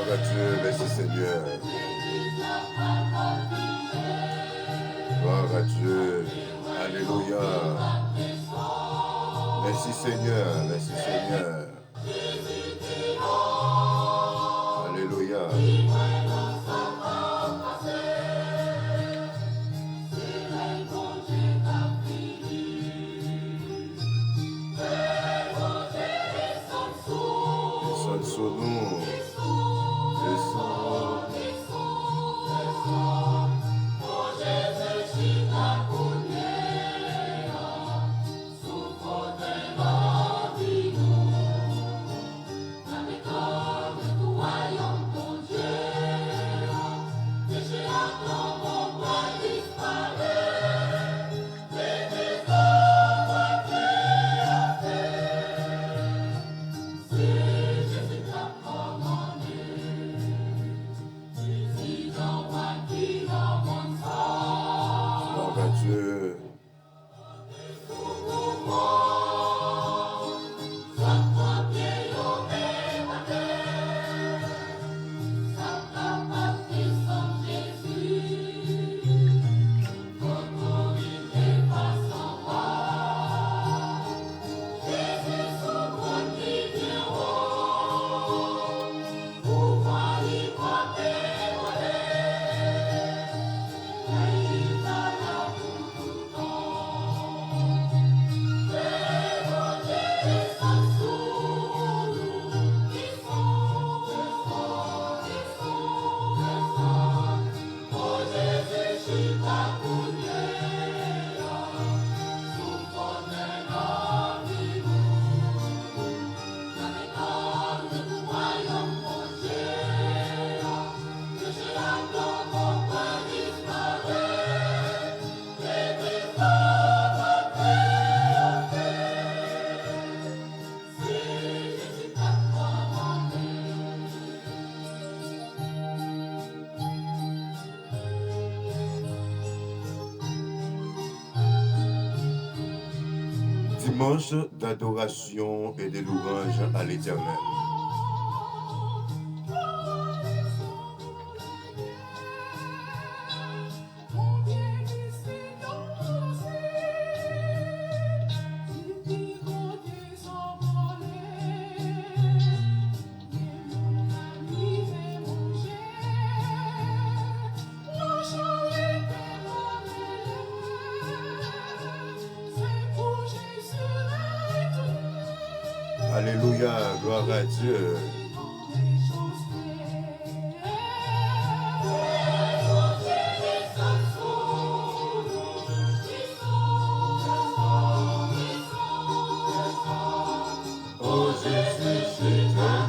Gloire à Dieu, merci Seigneur. Gloire à Dieu. Alléluia. Merci Seigneur, merci Seigneur. Alléluia. Descends sur nous. Dimanche d'adoration et de louange à l'Éternel. Alléluia, gloire à Dieu. Oh Jésus, c'est ta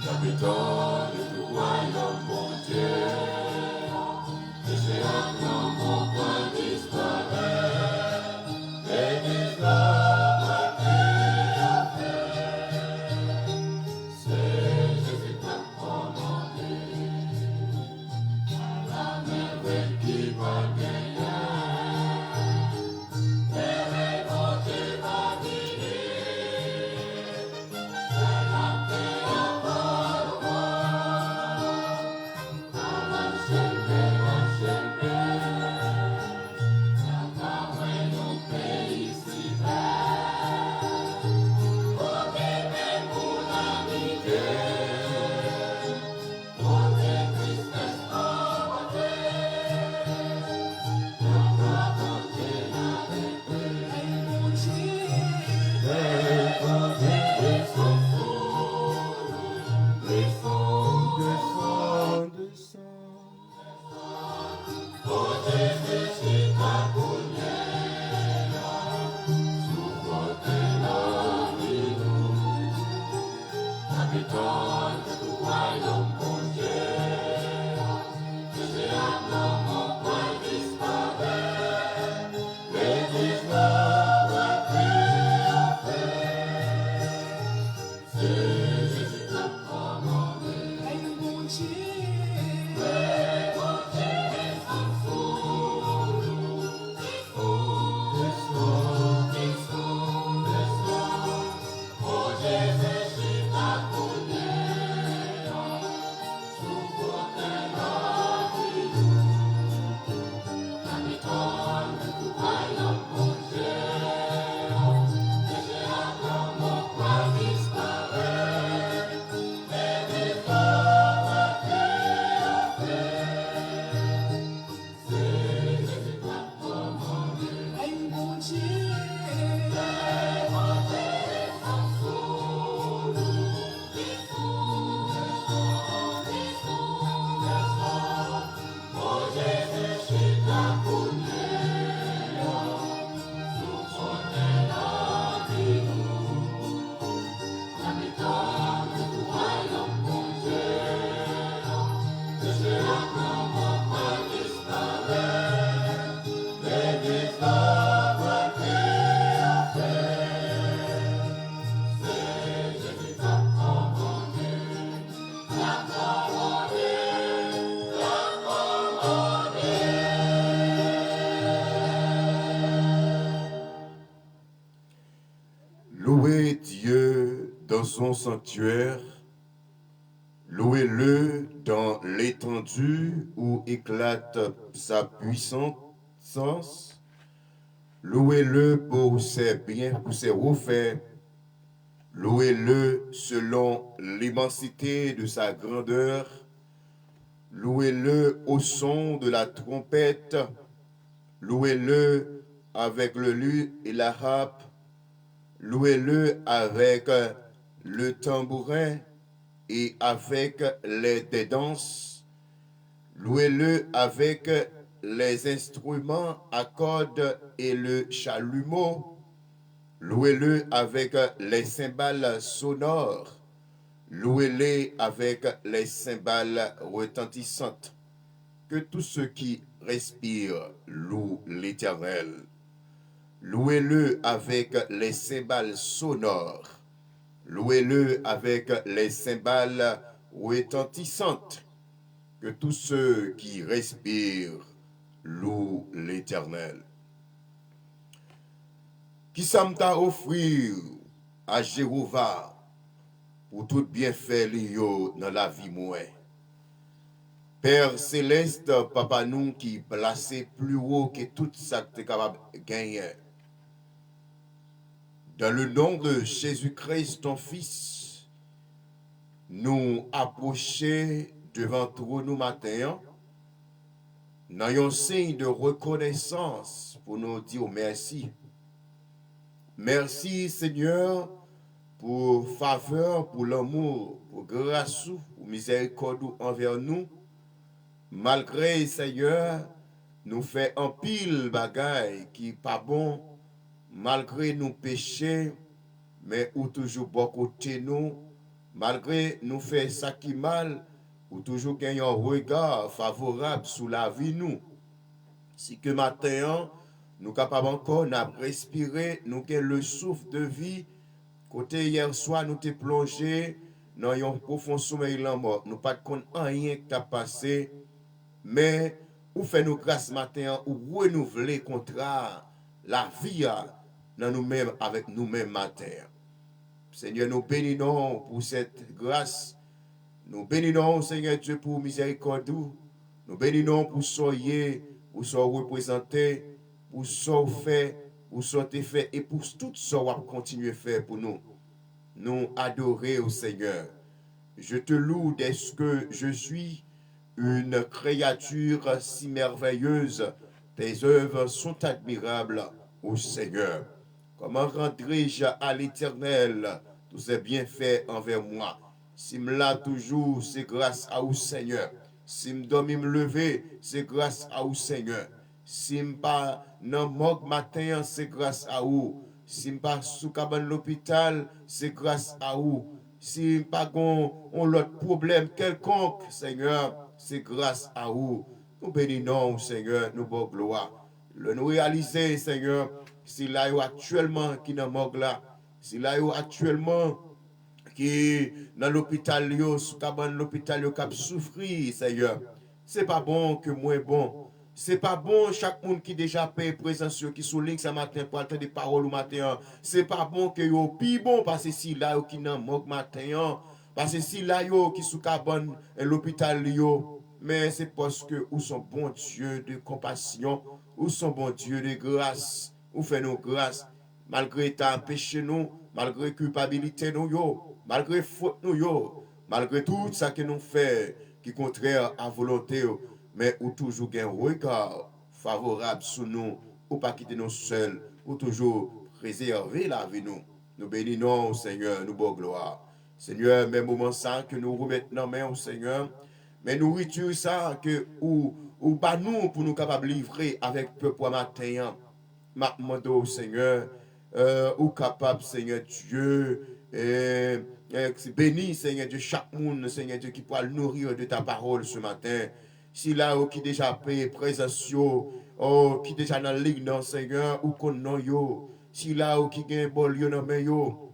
l'habitant de tout royaume, mon Dieu. Et c'est un plan mon point disparaît. Dieu dans son sanctuaire, louez-le dans l'étendue où éclate sa puissance, louez-le pour ses biens, pour ses refaits, louez-le selon l'immensité de sa grandeur, louez-le au son de la trompette, louez-le avec le luth et la harpe, louez-le avec le tambourin et avec des danses, louez-le avec les instruments à cordes et le chalumeau, louez-le avec les cymbales sonores, louez-le avec les cymbales retentissantes. Que tous ceux qui respirent louent l'Éternel. Louez-le avec les cymbales sonores. Louez-le avec les cymbales retentissantes. Que tous ceux qui respirent louent l'Éternel. Qui s'aime à offrir à Jéhovah pour tout bienfait lié dans la vie moi. Père céleste, papa nous qui placé plus haut que tout ça que tu es capable de gagner. Dans le nom de Jésus-Christ, ton Fils, nous approcher devant toi nous matin, dans un signe de reconnaissance pour nous dire merci. Merci Seigneur pour faveur, pour l'amour, pour grâce, pour miséricorde envers nous. Malgré Seigneur, nous fait un pile bagaille qui pas bon, malgré nos péchés, mais ou toujours bon côté nous, malgré nous fait ça qui mal, ou toujours gagner un regard favorable sur la vie nous. Si que matin, nous capables encore de respirer, nous avons le souffle de vie. Côté hier soir, nous t'es plongé dans un profond sommeil en mort. Nous pas de compte rien qui a passé, mais ou fait nous grâce matin, ou renouveler contrat la vie dans nous-mêmes avec nous-mêmes matin. Seigneur, nous bénissons pour cette grâce. Nous bénissons, Seigneur Dieu, pour miséricorde. Nous bénissons pour soyez, pour soyez représentés, pour soyez fait, pour soyez fait et pour tout ce qu'on va continuer à faire pour nous. Nous adorer au Seigneur. Je te loue dès que je suis une créature si merveilleuse. Tes œuvres sont admirables au Seigneur. Comment rendrai-je à l'Éternel tous ces bienfaits envers moi? Si me l'a toujours, c'est grâce à vous, Seigneur. Si me dois me lever, c'est grâce à vous, Seigneur. Si me pas non morgue matin, c'est grâce à vous. Si me pas sous cabane l'hôpital, c'est grâce à vous. Si me pas on l'autre problème quelconque, Seigneur, c'est grâce à vous. Nous bénissons, Seigneur, nous bon gloire. Le nous réaliser, Seigneur, si là actuellement qui dans morgue là, si là actuellement qui dans l'hôpital yo sous cabane l'hôpital yo cap souffrir, Seigneur. C'est pas bon que moi bon. C'est pas bon chaque monde qui déjà paye présence qui souligne ce matin pour entendre des paroles au matin. C'est pas bon que yo pi bon parce que si là yo qui dans morgue matin, parce que si là yo qui sous cabane l'hôpital yo, mais c'est parce que où sont bon Dieu de compassion, où sont bon Dieu de grâce, où fait nos grâces malgré ta péché nous, malgré culpabilité nous yo, malgré faute nous yo, malgré tout ça que nous fait qui est contraire à volonté, mais ou toujours un regard favorable sur nous, ou pas quitter nous seuls, ou toujours préserver la vie nous. Nous bénissons, Seigneur, nous bon gloire. Seigneur, même moment ça que nous remettons dans main au Seigneur, mais nourriture ça que ou pas nous pour nous capables de livrer avec peuple matin. Ma demande Seigneur, ou capable, Seigneur Dieu, béni, Seigneur Dieu, chaque monde, Seigneur Dieu, qui pourra le nourrir de ta parole ce matin. Si là, qui déjà paye présence, oh, qui déjà dans la ligne, non, Seigneur, ou qu'on non, yo. Si là, qui gagne bol, yo, non, mais yo.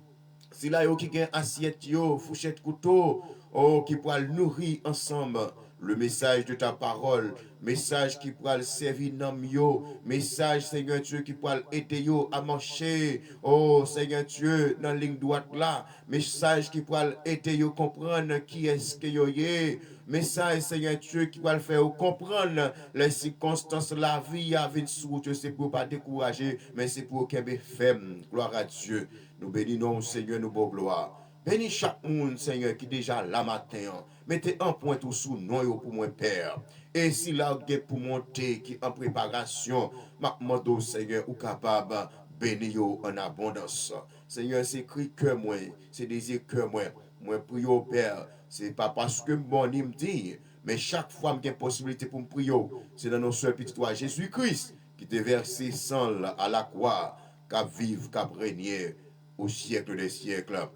Si là, qui gagne assiette, yo, fourchette, couteau, oh, qui pourra le nourrir ensemble. le message de ta parole, message qui pourra le servir dans yo, message, Seigneur Dieu, qui pourra aider yo à marcher, oh Seigneur Dieu, dans la ligne droite là, message qui pourra aider yo comprendre qui est-ce que yo est, message, Seigneur Dieu, qui va le faire comprendre les circonstances de la vie à venir sur Dieu, c'est pour pas décourager, mais c'est pour qu'il y ait ferme. Gloire à Dieu. Nous bénissons, Seigneur, nous beau gloire. Bénis chaque monde, Seigneur, qui est déjà là matin. Mettez un point tout sous nous pour mon Père. Et si là, pour monter, qui est en préparation, ma demande, Seigneur, ou capable, bénis en abondance. Seigneur, c'est cri que moi, c'est désir que moi. Moi, prie au Père. C'est pas parce que mon me dit, mais chaque fois que j'ai possibilité pour me prier, c'est dans notre seul petit toi, Jésus-Christ, qui te versé sang à la croix, qui vive, qui régné au siècle des siècles.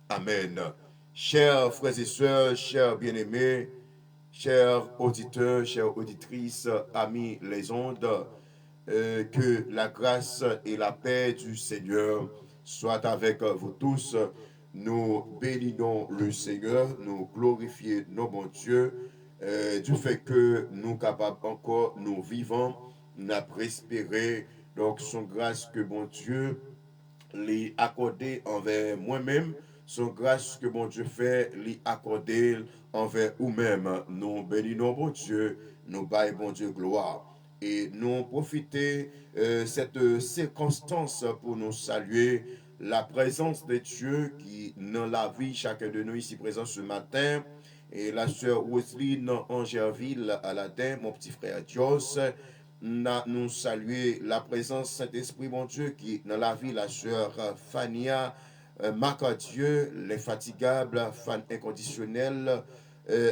Amen. Chers frères et sœurs, chers bien-aimés, chers auditeurs, chères auditrices, amis les ondes, que la grâce et la paix du Seigneur soient avec vous tous. Nous bénissons le Seigneur, nous glorifions nos bons dieux, du fait que nous capables encore, nous vivons, nous espéré. Donc, son grâce que bon Dieu les accorder envers moi-même, son grâce que bon Dieu fait, les accorder envers vous-même. Nous bénissons bon Dieu, nous baillons bon Dieu gloire. Et nous profiter cette circonstance pour nous saluer la présence de Dieu qui dans la vie chacun de nous ici présent ce matin. Et la sœur Roselyne Angerville à la mon petit frère Dios, nous saluer la présence Saint-Esprit, mon Dieu, qui dans la vie, la sœur Fania, Marc Dieu, les fatigables, fan inconditionnels,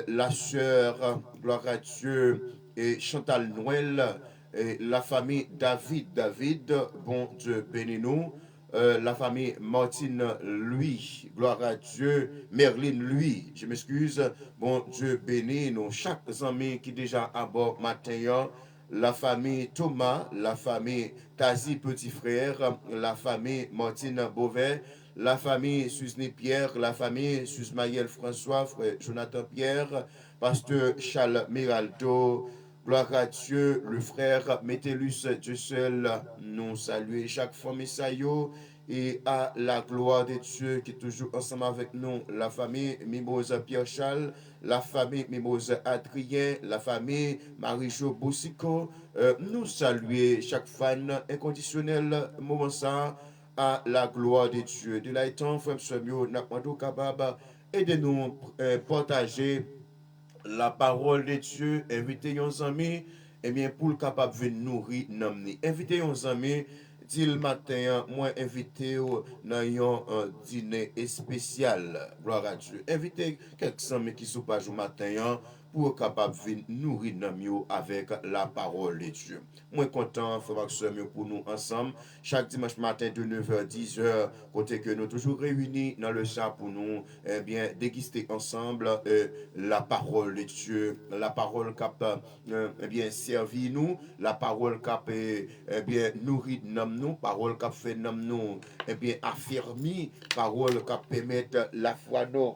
la sœur, gloire à Dieu, et Chantal Noël, et la famille David, bon Dieu, bénis-nous. La famille Martine, lui, gloire à Dieu, Merlin, lui, je m'excuse, bon Dieu, bénis nous, chaque ami qui déjà à bord matin, la famille Thomas, la famille Tazi Petit Frère, la famille Martine Beauvais, la famille Suzanne Pierre, la famille Suzmaël François, frère Jonathan Pierre, pasteur Charles Miraldo, gloire à Dieu, le frère Métellus Dieu seul, nous saluer chaque famille Sayo et à la gloire de Dieu qui est toujours ensemble avec nous, la famille Mimose Pierre Charles, la famille Mimose Adrien, la famille Marie-Jo Boussico, nous saluer chaque fan inconditionnel, moment ça, à la gloire de Dieu. De là étant, frère Samuel, n'a pas capable et de nous partager la parole de Dieu, inviter nos amis, et bien pour le capable de nourrir nos amis. Inviter nos amis, dit le matin, moi invité dans un dîner spécial, gloire à Dieu. Inviter quelques amis qui sont pas au matin pour capable de nourrir nos amis avec la parole de Dieu. Moi content, frère Maxime, pour nous ensemble, chaque dimanche matin de 9h à 10h, côté que nous toujours réunis dans le chat pour nous, eh bien, déguster ensemble la parole de Dieu, la parole qui eh bien, servi nous, la parole qui eh bien, nourri nous, parole qui fait nous, eh bien, affermi, parole qui permet la foi nous.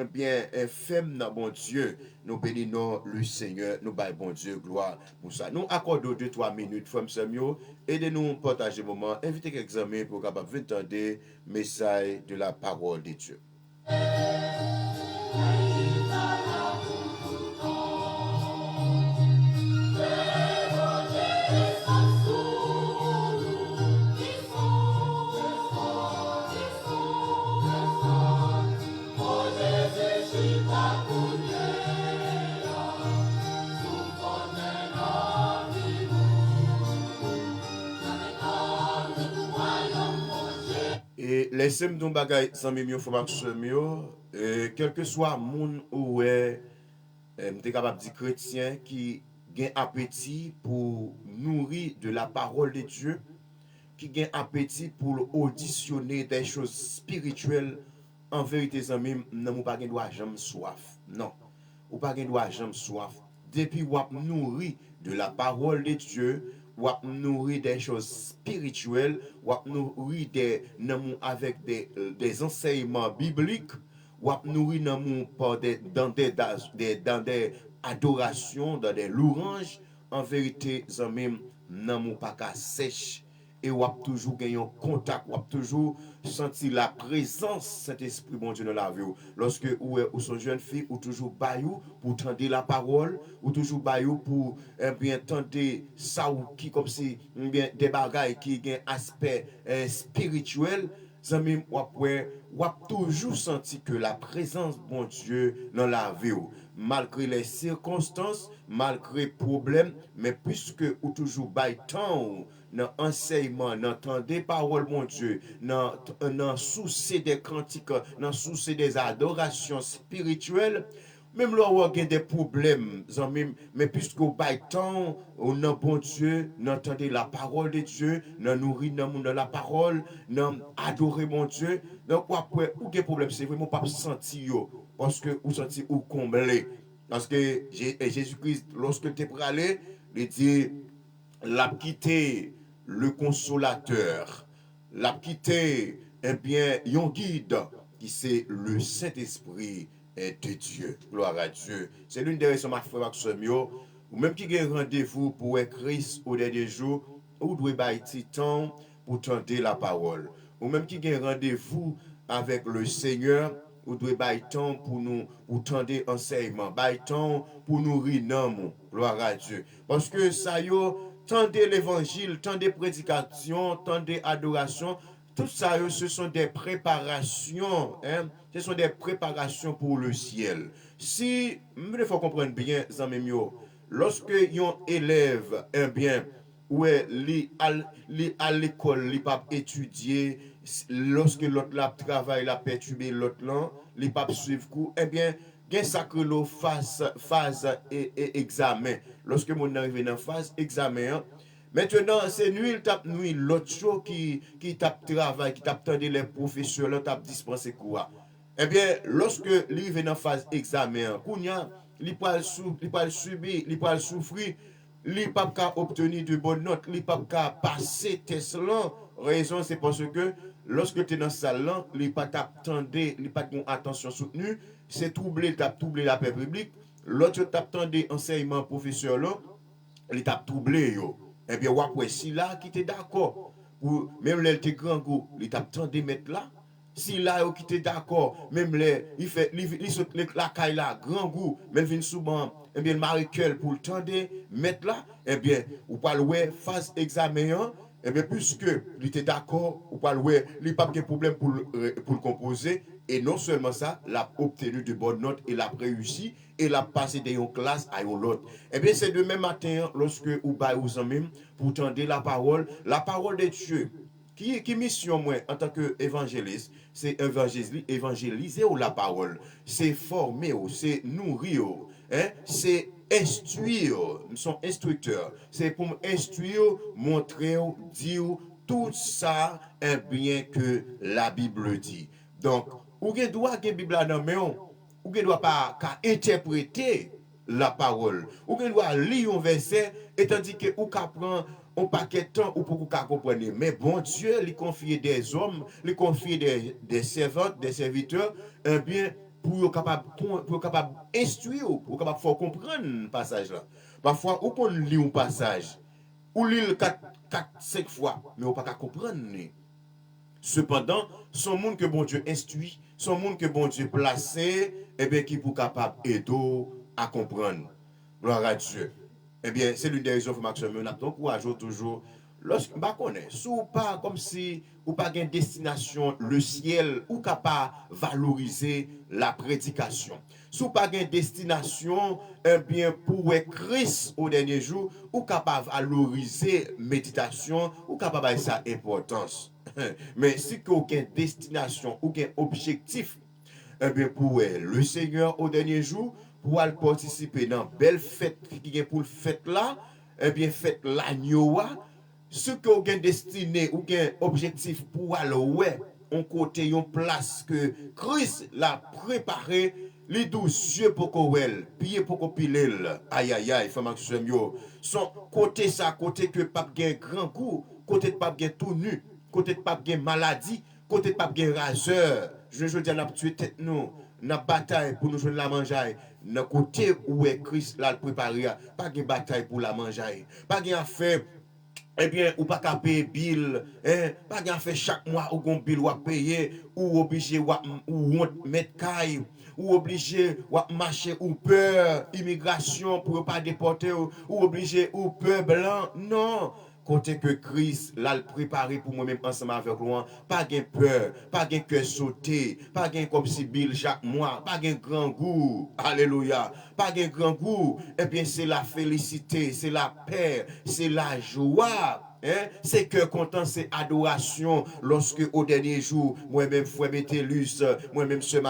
Eh bien, femme dans bon Dieu, nous bénissons le Seigneur, nous baillons bon Dieu, gloire pour ça. Nous accordons 2-3 minutes, femme Samuel, aidez-nous à partager le moment, invitez quelques amis pour capable entendre le message de la parole de Dieu. Et laissez-moi donc bagaille sans mieux faut quel que soit moun ou m'était capable de dire chrétien qui gain appétit pour nourrir de la parole de Dieu, qui gain appétit pour auditionner des choses spirituelles. En vérité, amis, non pas doit jamais soif. Non. Ou pas doit jamais soif. Depuis ou nourri de la parole de Dieu, ou nourri des choses spirituelles, ou nourri avec des enseignements bibliques, ou nourri dans des adoration, dans des louanges, en vérité, zanmim, nan mou pa ka sèche. Et ou a toujours gagné un contact, ou a toujours senti la présence Saint-Esprit, bon Dieu, dans la vie. Lorsque ou son jeune fille, ou toujours bayou pour tendre la parole, ou toujours bayou pour bien tendre ça ou qui comme si bien des bagailles qui ont un aspect spirituel. Zami, ou a toujours senti que la présence, bon Dieu, dans la vie, malgré les circonstances, malgré les problèmes, mais puisque ou toujours bail temps, dans enseignement, dans temps des paroles, mon Dieu, dans souci des cantiques, dans souci des adorations spirituelles, même là où il y a des problèmes, mais puisque au bail temps, on a bon Dieu, n'entendez la parole de Dieu, nous nourrir dans la parole, nous adorer mon Dieu. Donc, après, où des problèmes, c'est vraiment pas senti, parce que vous senti ou comblé. Parce que Jésus-Christ, lorsque tu es prêt à aller, il dit, l'a quitté le consolateur, l'a quitté, eh bien, un guide qui c'est le Saint-Esprit de Dieu. Gloire à Dieu. C'est l'une des raisons, ma frère Maximio, ou même qui a rendez-vous pour Christ au dernier jour, ou doit bailler temps pour tenter la parole. Ou même qui a rendez-vous avec le Seigneur, ou doit bailler temps pour nous, pour tendre enseignement, bailler temps pour nourrir nous. Gloire à Dieu. Parce que ça tendez l'évangile, tendez prédication, tendez adoration, tout ça, ce sont des préparations, hein? Ce sont des préparations pour le ciel. Si, il faut comprendre bien, lorsque un élève, eh bien, ouais, à l'école, il pas étudier, lorsque l'autre là travaille, la perturbé l'autre là, il pas suivre cours, eh bien, gen ça que l'on phase et examen. Lorsque mon arrive dans phase examen, maintenant c'est nuit, il tape nuit l'autre chose qui tape travail, qui tape tendre les professeurs, l'autre tape dispenser quoi. Eh bien, lorsque il arrive dans phase examen, kounya, il pas subir, il pas souffrir, il pas obtenir de bonnes notes, il pas passer test là. Raison c'est parce que lorsque tu es dans cette salle là, il pas t'attendait, il pas ton attention soutenue, c'est troubler la paix publique. L'autre t'attendait enseignement professeur là, il t'a troublé yo. Eh bien ouais si là qui était d'accord ou même les te grand goût, il t'attendait mettre là. Si là qui était d'accord, même les il saute la caille là grand goût, même vinn souvent eh bien Marie-Cœur pour le tendre mettre là, eh bien ou pas le phase examen. Eh bien, puisque il était d'accord, ou pas le il pas de problème pour le composer, et non seulement ça, il a obtenu de bonnes notes, il a réussi, et il a passé d'une classe à une autre. Eh bien, c'est demain matin, lorsque vous avez même pour tendre la parole de Dieu. Qui mission moi en tant qu'évangéliste, c'est évangéliser la parole, c'est former, c'est nourrir, hein? C'est instruire, son instructeur. C'est pour instruire, montrer, dire tout ça est bien que la Bible dit. Donc, ou gen doit que la Bible dans main, ou gen doit pas interpréter la parole. Ou gen doit lire un verset et tandis que ou ka prend un paquet de temps ou pour qu'on comprenne. Mais bon Dieu, lui confie des hommes, lui confie des servantes, des serviteurs, un bien pour capable instruire, pour capable faire comprendre le passage là. Parfois, on peut lire un passage, ou lire 4, 5 fois, mais on ne peut pas comprendre. Cependant, son monde que bon Dieu instruit, son monde que bon Dieu placé, eh bien, qui pour capable aider à comprendre. Gloire à Dieu. Eh bien, c'est l'une des raisons pour Maxime, on a encouragé toujours. Lorsque, bah, connaît, sous pas comme si, ou pas une destination, le ciel, ou capable valoriser la prédication. Sous pas une destination, eh bien, pour Christ au dernier jour, ou capable valoriser méditation, ou capable de sa importance. Mais si aucune destination, aucun objectif, eh bien, pour le Seigneur au dernier jour, pour aller participer dans belle fête qui est pour le fête là, eh bien, fête l'agneau, ce que vous avez destiné ou un objectif pour aller ouais, on côté, une place que Christ l'a préparé, les 12 yeux pour qu'on pied pour qu'on pile, aïe aïe aïe, femme yo, son côté ça, côté que pas gain grand coup, côté de pas gain tout nu, côté de pas gain maladie, côté de pas gain raseur, je dis à la tuer tête nous, dans bataille pour nous joindre la manger, dans côté où est Christ là le préparé, pas de bataille pour la manger, pas de affaire. Eh bien, ou pas qu'à payer bill, hein, pas qu'à faire chaque mois ou gon bill ou à payer, ou obligé ou mettre caille, ou obligé ou marcher ou peur immigration pour pas déporter ou obligé ou peur blanc. Non, côté que Christ l'a préparé pour moi-même ensemble avec moi, pas de peur, pas de cœur sauté, pas de comme si bill chaque mois, pas de grand goût. Alléluia. Pas de grand goût. Eh bien, c'est la félicité, c'est la paix, c'est la joie. Hein? C'est cœur content, c'est adoration. Lorsque au dernier jour, moi-même, Frère Métellus, moi-même, Sœur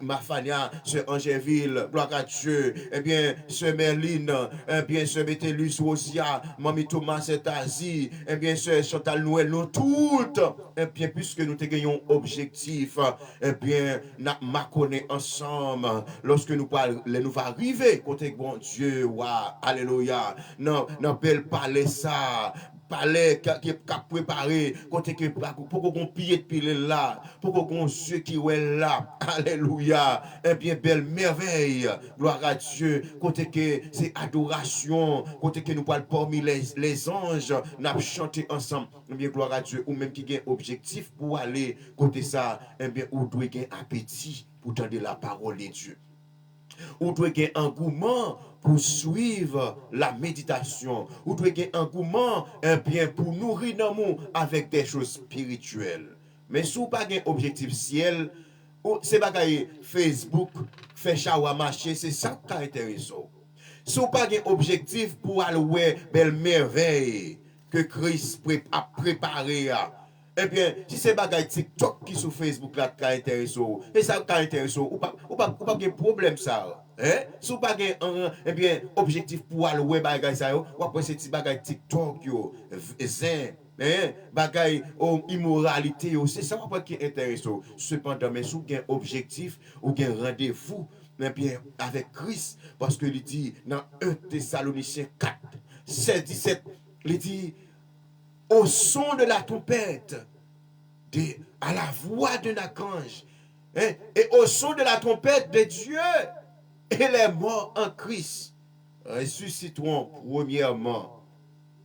Mafania, Sœur Angéville, gloire à Dieu, eh bien, Sœur Merline, eh bien, Sœur Métellus, Rosia, Mamie Thomas, Asie, eh bien, Sœur Chantal Noël, nous toutes, eh bien, puisque nous te gagnons objectif, eh bien, nous connaissons ensemble, lorsque nous parlons, nous va arriver, côté bon Dieu, wa, alléluia, non, belle palais ça, palais qui a préparé, côté que pour qu'on pille de pile là, pour qu'on ceux qui est là, alléluia, un bien belle merveille, gloire à Dieu, côté que c'est adoration, côté que nous parlons parmi les anges, nous chanté ensemble, un bien gloire à Dieu, ou même qui a un objectif pour aller côté ça, un bien ou doit gagner appétit pour tendre la parole de Dieu. Ou doit gagner engouement pour suivre la méditation. Ou doit gagner engouement bien pour nourrir nous avec des choses spirituelles. Mais si vous n'avez pas un objectif ciel, c'est pas Facebook, fait chawa marcher, c'est ça qui est intéressant. Si vous n'avez pas un objectif pour aller voir belle merveille que Christ a préparé, eh bien, si c'est bagay TikTok qui sur Facebook là qui intéresse, et ça qui intéresse, ou pas de problème ça. Hein? Si vous pas eh bien, objectif pour aller ouais bagay ça, ou après c'est bagay TikTok yo, zin, hein, bagay immoralité c'est ça qui intéresse. Cependant, mais si vous avez un objectif ou un rendez-vous, eh bien, avec Christ, parce que il dit dans 1 Thessaloniciens 4, 16, 17, il dit au son de la trompette, à la voix d'un archange, hein, et au son de la trompette de Dieu, et les morts en Christ ressusciteront premièrement.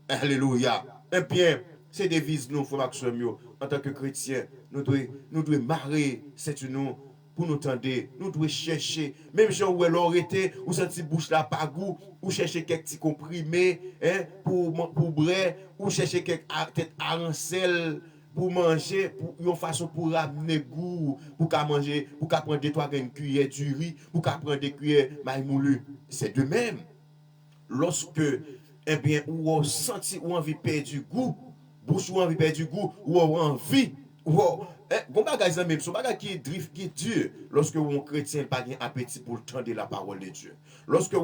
Alléluia. Eh bien, c'est des vies nous, frère Maxime, en tant que chrétiens, nous devons marrer, c'est nous, pour nous tendre, nous devons chercher, même gens où elle aurait été, ou senti bouche là pas goût, ou chercher quelques petits comprimés, hein, pour boire, ou chercher quelques têtes arancelles, pour manger, pour une façon pour ramener goût, pour qu'à manger, pour qu'à prendre 2-3 cuillères du riz, pour qu'à prendre des cuillères maïmoulu. C'est de même. Lorsque, eh bien, ou on senti ou envie de perdre du goût, bouche ou envie de perdre du goût, ou on envie, ou bon bagage même, ce bagage qui est dur, lorsque on chrétien n'a pas appétit pour tendre la parole de Dieu. Lorsque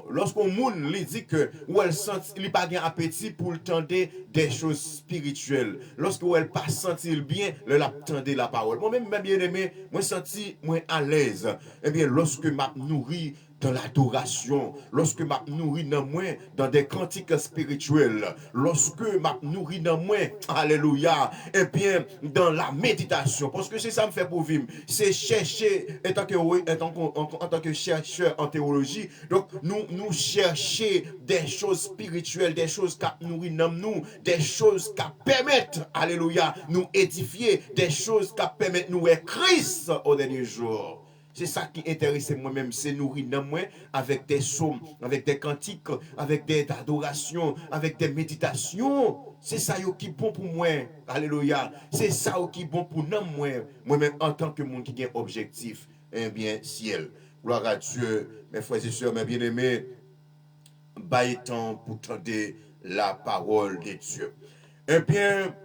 lorsqu'on moun lui dit que ou elle sent il pas appétit pour tendre des choses spirituelles. Lorsque elle pas sentir bien, le la tendre la parole. Moi même bien aimé, moi senti moins à l'aise. Eh bien lorsque m'a nourri dans l'adoration, lorsque m'a nourri dans moi dans des cantiques spirituels, lorsque m'a nourri dans moi, alléluia, et bien dans la méditation, parce que c'est ça me fait pour vivre, c'est chercher en tant que chercheur en théologie, donc nous chercher des choses spirituelles, des choses qui nourrissent dans nous, des choses qui permettent, alléluia, nous édifier, des choses qui permettent nous être Christ au dernier jour. C'est ça qui intéresse moi-même, c'est nourrir dans moi avec des psaumes, avec des cantiques, avec des adorations, avec des méditations. C'est ça qui est bon pour moi. Alléluia. C'est ça qui est bon pour nous, moi-même en tant que monde qui a un objectif, un bien ciel. Gloire à Dieu, mes frères et sœurs, mes bien-aimés, bail temps pour tendre la parole de Dieu. Eh bien,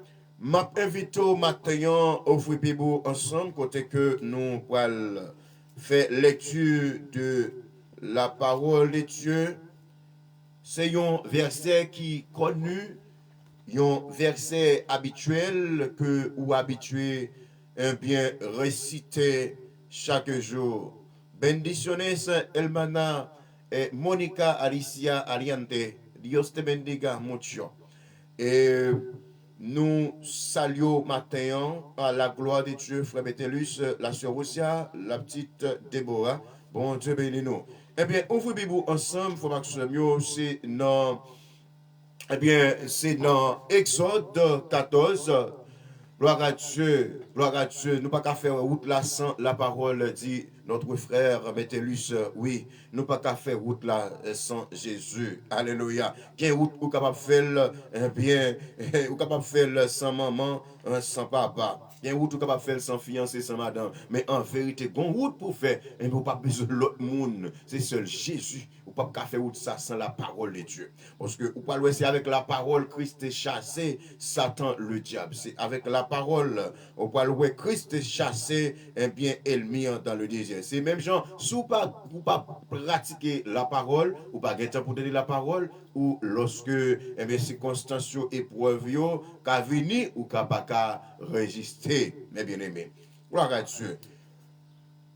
m'invite maintenant au Fripibou ensemble, côté que nous allons faire lecture de la parole de Dieu. C'est un verset qui est connu, un verset habituel que ou habitué bien réciter chaque jour. Bendiciones, hermana Mónica Alicia Ariante. Dios te bendiga mucho. nous saluons matin à la gloire de Dieu, frère Bettelus, la sœur Rosia, la petite Déborah. Bon Dieu bénis nous. Eh bien, ouvrez Bible ensemble, frère Maximilien, c'est dans, eh bien, c'est dans Exode 14. Gloire à Dieu, gloire à Dieu. Nous pas qu'à faire route là sans la parole, dit notre frère Métellus. Oui, nous pas qu'à faire route là sans Jésus. Alléluia. Quelle route ou capable de faire, eh bien, ou capable de faire sans maman, sans papa. Quelle route ou capable de faire sans fiancé, sans madame. Mais en vérité, bon route pour faire, et vous pas besoin de l'autre monde. C'est seul Jésus. Ou pas qu'à faire route ça sans la parole de Dieu. Parce que ou pas c'est avec la parole Christ est chassé, Satan le diable. C'est avec la parole, ou pas Christ est chassé, eh bien, ennemi dans le désert. C'est même gens, si vous pas pratiquer la parole, ou pas gagner temps pour donner la parole, ou lorsque, eh bien, circonstances, épreuves, qu'a venir ou qu'a pas qu'à résister, mes bien-aimés. Gloire à Dieu.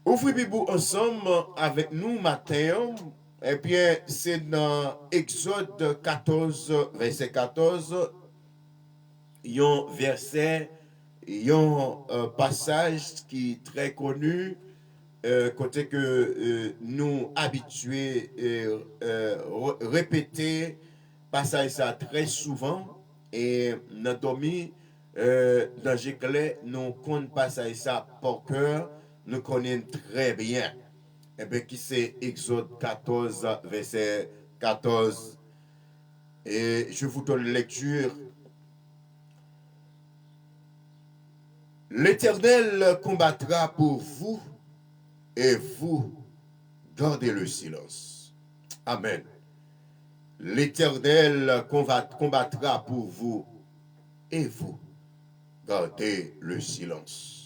Ouvrez Bible ensemble avec nous matin. Eh bien, c'est dans Exode 14, verset 14, un verset, un passage qui est très connu, côté que nous habitués répéter passage ça très souvent et notre ami dans Jéclé, nous compte passage ça par cœur, nous connaissons très bien. Eh bien, qui c'est Exode 14, verset 14. Et je vous donne lecture. L'Éternel combattra pour vous et vous gardez le silence. Amen. L'Éternel combattra pour vous et vous gardez le silence.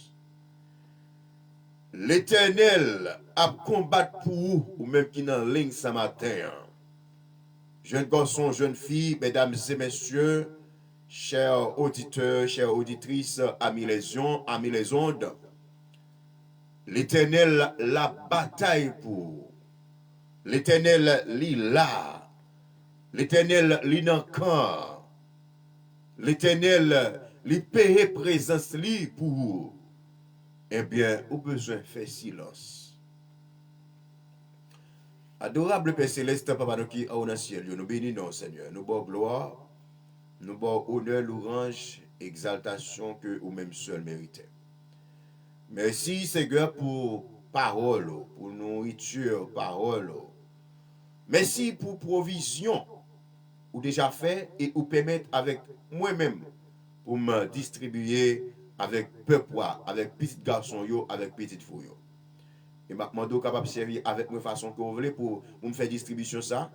L'Éternel a combattu pour vous, ou même qui dans ligne ce matin. Jeunes garçons, jeunes filles, mesdames et messieurs, chers auditeurs, chères auditrices, amis les ondes, l'Éternel la bataille pour. L'Éternel lit là. L'Éternel lit dans le camp. L'Éternel lui paye présence li pour vous. Eh bien, au besoin de faire silence. Adorable Père Céleste, Papa nous qui est au ciel, nous bénissons Seigneur. Nous bon gloire, nous bon honneur, louange, exaltation que vous même seul méritez. Merci Seigneur pour parole, pour nourriture, parole. Merci pour provision ou déjà fait et ou permettre avec moi-même pour me distribuer avec peuple, avec petit garçon yo, avec petite fille yo. Et maintenant capable de servir avec moi façon que vous voulez pour me faire distribution ça.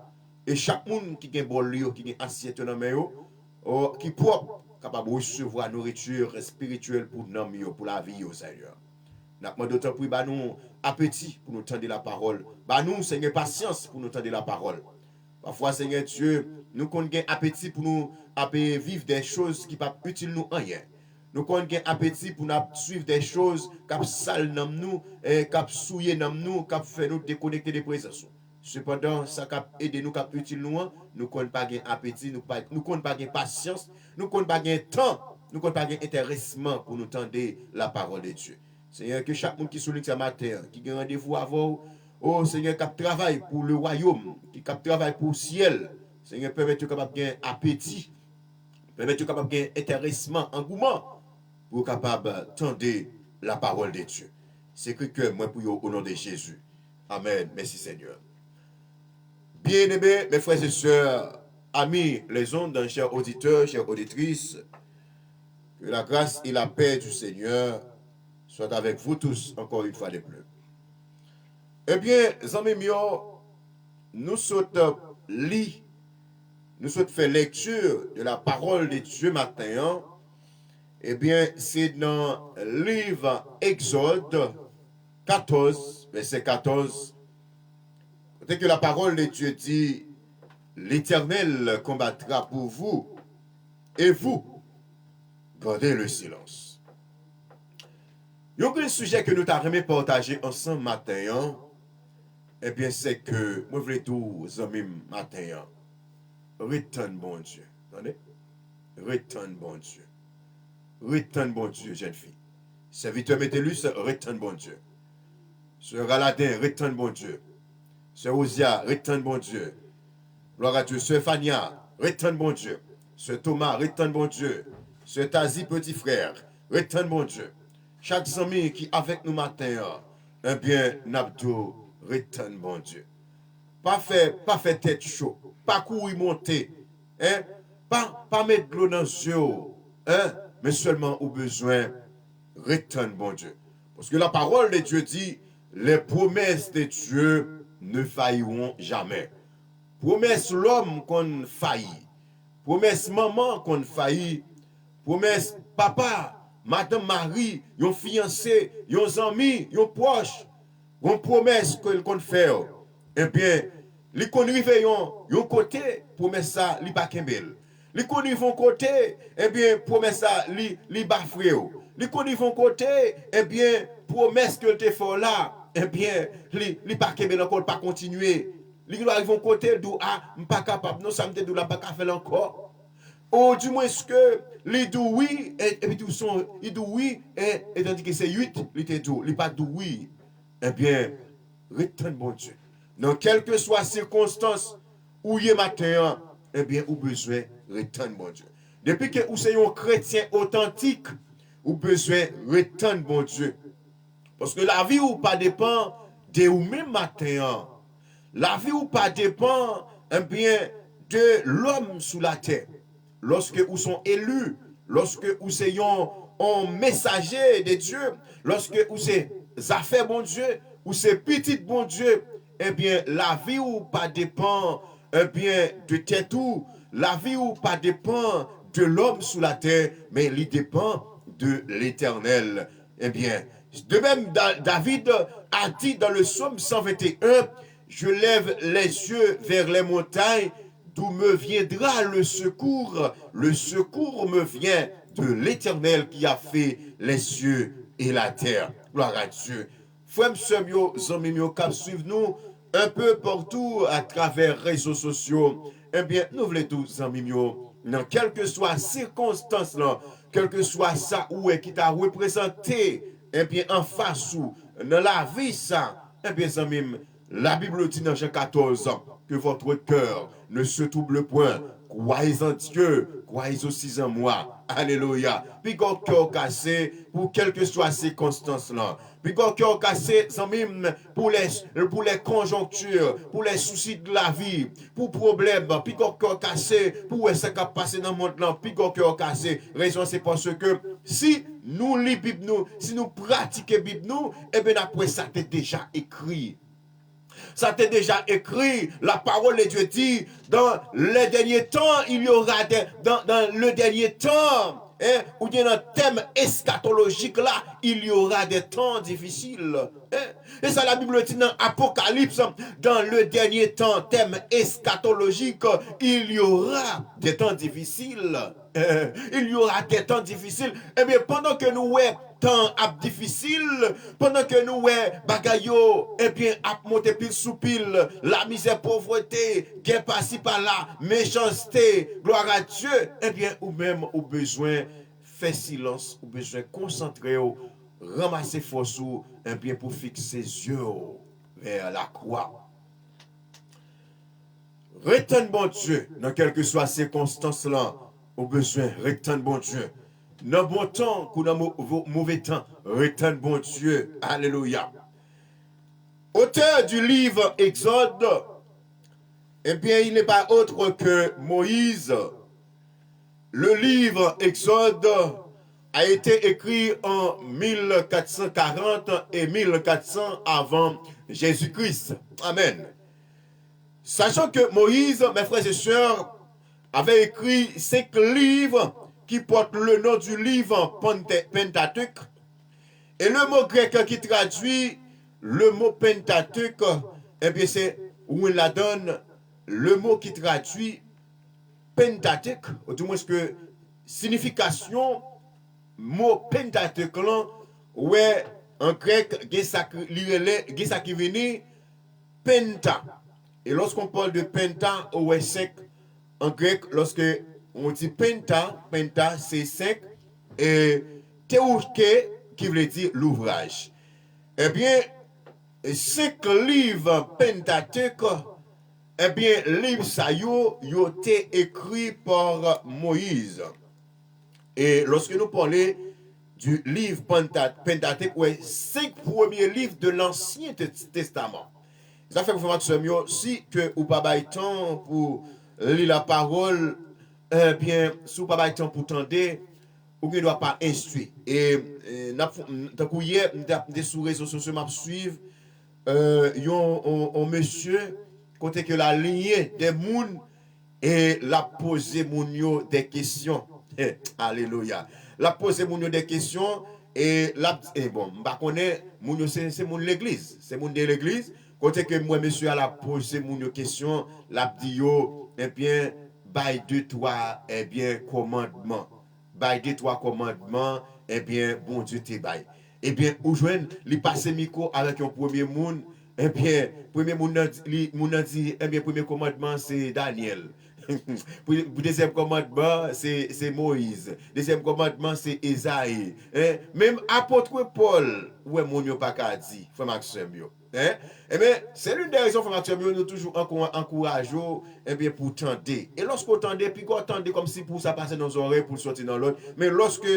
Et chaque monde qui a un bol yo, qui a assiette dans main yo, qui propre capable de recevoir nourriture spirituelle pour nom yo, pour la vie yo Seigneur. N'a demandé d'autant plus bah nous appétit pour nous tendre la parole. Bah nous Seigneur patience pour nous tendre la parole. Parfois Seigneur Dieu, nous avons appétit pour nous vivre des choses qui ne sont pas utiles nous rien. Nous avons appétit pour nous suivre des choses qui sales dans nous, qui souillent dans nous, qui fait nous déconnecter des présences. Cependant, ça qui aide nous, qui utile nous, nous n'avons pas appétit, nous n'avons pas patience, nous n'avons pas temps, nous n'avons pas intéressement pour nous tendre la parole de Dieu. Seigneur, que chaque monde qui souligne ce matin, qui a rendez-vous avant, oh Seigneur, qui travaille pour le royaume, qui travaille pour le ciel, Seigneur, permette-nous capable de appétit, permette-nous capable de intéressement, engouement, pour capable tendre la parole de Dieu. C'est que moi pour au nom de Jésus. Amen. Merci Seigneur. Bien-aimés, mes frères et sœurs, amis, les ondes, chers auditeurs, chères auditrices, que la grâce et la paix du Seigneur soient avec vous tous, encore une fois de plus. Eh bien, amis miens, nous sommes lits, nous sommes fait lecture de la parole de Dieu matin. Eh bien, c'est dans le livre Exode 14, verset 14, côté que la parole de Dieu dit, l'Éternel combattra pour vous, et vous, gardez le silence. Il y a un sujet que nous avons partagé ensemble matin, eh bien, c'est que, moi, je voulais tous amis matin, retourne bon Dieu. Attendez? Retourne bon Dieu. retourne bon Dieu, jeune fille. Serviteur Métellus, retourne bon Dieu. Sœur Galadin, retourne bon Dieu. Sœur Osia, retourne bon Dieu. Gloire à Dieu. Sœur Fania, retourne bon Dieu. Sœur Thomas, retourne bon Dieu. Sœur Tazi, petit frère, retourne bon Dieu. Chaque ami qui est avec nous matin, eh bien, Nabdo, retourne bon Dieu. Pas fait tête chaud, pas courir monter, hein? Pas mettre de l'eau dans les yeux, hein? Mais seulement au besoin, retourne bon Dieu. Parce que la parole de Dieu dit, les promesses de Dieu ne failliront jamais. Promesse l'homme qu'on faillit, promesse maman qu'on faillit, promesse papa, madame Marie, yon fiancé, yon ami, yon proche, yon promesse qu'on fait. Eh bien, les conduits yon côté, promesse ça, li pa kembel. Les conduits vont côté, eh bien, promesse ça, li bafreo. Les conduits vont côté, eh bien, promesse que te fait là, eh bien, li pa kembel encore, pas continuer. Les vont côté, d'où, m'pas capable, non, ça me te d'où la pas qu'à faire encore. Ou du moins ce que les dou oui, et puis tout son, ils dou oui, et tandis que c'est 8, ils te dou, ils pas dou oui. Eh bien, retourne bon Dieu. Dans quelle que soit circonstance où il est matin, eh bien, ou besoin, retourne bon Dieu. Depuis que vous êtes un chrétien authentique, ou besoin, retourne bon Dieu. Parce que la vie ou pas dépend de ou même matin. La vie ou pas dépend, eh bien, de l'homme sous la terre. Lorsque vous sont élus, lorsque vous êtes un messager de Dieu, lorsque vous êtes affaires bon Dieu, ou c'est petit bon Dieu, eh bien, la vie ou pas dépend, eh bien, de tête ou, la vie ou pas dépend de l'homme sous la terre, mais il dépend de l'Éternel. Eh bien, de même, David a dit dans le psaume 121, je lève les yeux vers les montagnes, d'où me viendra le secours? Le secours me vient de l'Éternel qui a fait les cieux et la terre. Gloire à Dieu. Frères, sœurs, amis, cap suivre nous un peu partout à travers les réseaux sociaux. Eh bien, nous voulons tous, amis, dans quelle que soit circonstance là, quel que soit ça où est qui t'a représenté, eh bien, en face ou dans la vie ça, eh bien, amis, la Bible dit dans Jean 14 que votre cœur ne se trouble point. Croyez en Dieu, croyez aussi en moi. Alléluia. Puis qu'on cœur cassé pour quelle que soit circonstance là. Puis qu'on cœur cassé pour les conjonctures, pour les soucis de la vie, pour problèmes. Puis qu'on cœur cassé pour ce qui a passé dans le monde là. Puis qu'on cœur cassé. Raison c'est parce que si nous lisons Bible nous, si nous pratiquons Bible nous, eh bien après ça t'est déjà écrit. Ça t'est déjà écrit, la parole de Dieu dit, dans les derniers temps, il y aura dans le dernier temps, hein, ou bien dans le thème eschatologique là, il y aura des temps difficiles. Hein. Et ça la Bible dit dans Apocalypse, dans le dernier temps, thème eschatologique, il y aura des temps difficiles. Il y aura des temps difficiles. Eh bien, pendant que nous, temps difficile, pendant que nous, bagayo, eh bien, à monter pile sous pile, la misère, pauvreté, guerre par-ci par-là, méchanceté, gloire à Dieu, eh bien, ou même au besoin, faire silence, ou besoin concentrer, ramasser force, eh bien, pour fixer les yeux vers la croix. Retourne bon Dieu, dans quelle que soit circonstance là, au besoin, retourne bon Dieu. Dans bon temps, ou dans mauvais temps, retourne bon Dieu. Alléluia. Auteur du livre Exode, eh bien, il n'est pas autre que Moïse. Le livre Exode a été écrit en 1440 et 1400 avant Jésus-Christ. Amen. Sachant que Moïse, mes frères et sœurs, avait écrit 5 livres qui portent le nom du livre Pentateuque. Et le mot grec qui traduit le mot Pentateuque, eh bien c'est où il la donne, le mot qui traduit Pentateuque, ou du moins que signification, mot Pentateuque là, ouais, en grec, il y a ça qui vient Penta. Et lorsqu'on parle de Penta, ouais, 5, en grec, lorsque on dit penta, penta c'est 5, et Théouké, qui veut dire l'ouvrage. Eh bien, 5 livres Pentateuque, eh bien, livre ça yo été écrit par Moïse. Et lorsque nous parlons du livre Pentateuque, ouais, 5 premiers livres de l'Ancien Testament. Ça fait que si que ou pas de temps pour lire la parole, eh bien, si ou pas de temps pour tendre, ou ne doit pas instruire. Et tant que hier, des sous réseaux sociaux m'a suivre un monsieur côté que la lignée des mouns et la poser moun des questions. Alléluia. La poser moun des questions et bon, bah connaît moun c'est moun l'église, c'est moun de l'église côté que moi monsieur a la poser moun question, la dit yo eh bien bail de toi eh bien commandement. Bail de toi commandement eh bien bon Dieu te bail. Eh bien ou joindre li passer micro avec un premier moun eh bien premier moun dit eh bien premier commandement c'est Daniel. Pour deuxième commandement, c'est Moïse. Deuxième commandement, c'est Esaïe. Même apôtre Paul, ouais, mon yo pas qu'à dire, frère Maxime yo. Eh bien, c'est l'une des raisons, frère Maxime yo, nous toujours encourageons, eh bien, pour tenter. Et lorsqu'on tente, puis qu'on tente comme si pour ça passer dans nos oreilles, pour sortir dans l'autre. Mais lorsque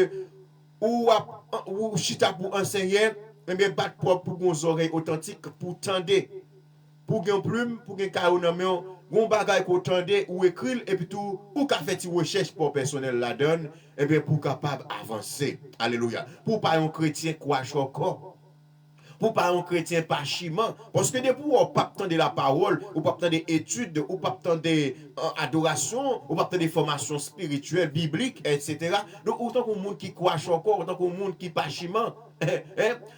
ou chita pour enseigner, eh bien, battre pour nos oreilles authentiques, pour tenter. Pour gagner plume, pour gagner caillou dans main, gon bagay ko tande ou écrit et puis tout ou ka fait une recherche pour personnel la donne et bien pour capable avancer. Alléluia. Pour pas un chrétien quoi encore. Pour pas un chrétien pas chiment parce que depuis on pas attendre la parole, ou pas attendre des études, ou pas attendre des adoration, ou pas attendre des formations spirituelles, bibliques, etc. Donc autant qu'on monde qui croit encore, autant qu'on monde qui pas chiment.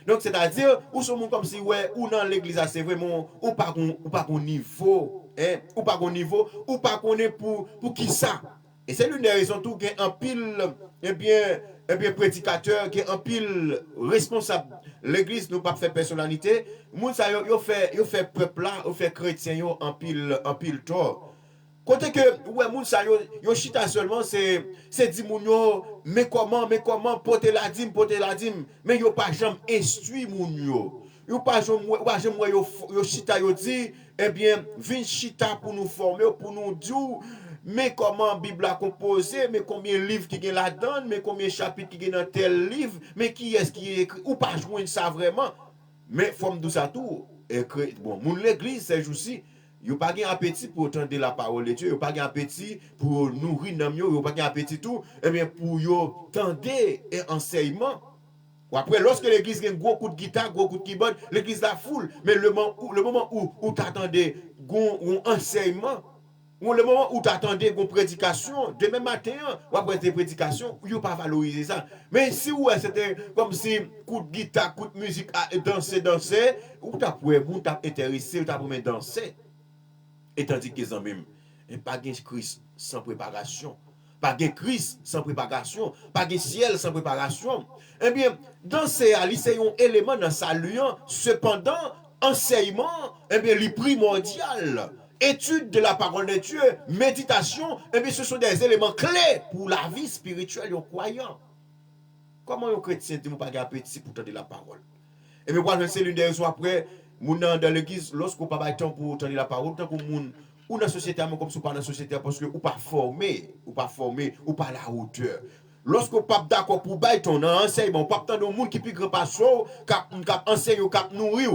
Donc c'est-à-dire ou ce monde comme si ouais ou dans l'église c'est vraiment ou pas qu'on niveau, ou pas qu'on niveau, ou pas qu'on est pour qui ça. Et c'est l'une des raisons tout qu'il y a un pile eh bien prédicateur qui est un pile responsable. L'église nous pas fait personnalité, moun ça yo fait peuple là, yo fait chrétien yo en pile tort. Côté que ouais moun ça yo chita seulement c'est dit moun yo mais comment porter la dîme mais yo pas jamais instruit moun yo. Yo pas jamais yo chita yo dit eh bien vin chita pour nous former pour nous dire mais comment la Bible a composé, mais combien de livres qui sont là-dedans, mais combien de chapitres qui sont dans tel livre, mais qui est-ce qui est écrit, ou pas joindre ça vraiment. Mais forme de ça tout, écrit, bon, mon l'église, c'est aussi, il n'y a pas d'appétit pour entendre la parole de Dieu, il n'y a pas d'appétit pour nourrir nos il n'y a pas d'appétit tout, et bien pour tendre et enseignement. Ou après, lorsque l'église a un gros coup de guitare, gros coup de keyboard, l'église la foule, mais le moment où tu attendais un enseignement, ou le moment où tu attendais une prédication, demain matin, ou après tes prédications, tu n'as pas valorisé ça. Mais si ouais, c'était comme si coup de guitare, coup de musique, danser, ou tu as intéressé, ou tu as danser. Et tandis que les même, pas de Christ sans préparation. Pas de Christ sans préparation. Pas de ciel sans préparation. Eh bien, danser, c'est un élément dans sa lien. Cependant, enseignement, eh bien, le primordial. Étude de la parole de Dieu, méditation, eh bien, ce sont des éléments clés pour la vie spirituelle des croyants. Comment un chrétien ne pas appétit pour entendre la parole? Et bien, c'est l'une des raisons après, dans l'église, lorsqu'on n'a pas de temps pour entendre la parole, tant qu'on ou dans la société, comme si on pas dans la société, parce que ou pas formé, ou pas à la hauteur. Lorsqu'on pas d'accord pour bailler ton enseignement, on pas attendre monde qui plus grand passion, qui enseigne, qui nourrit,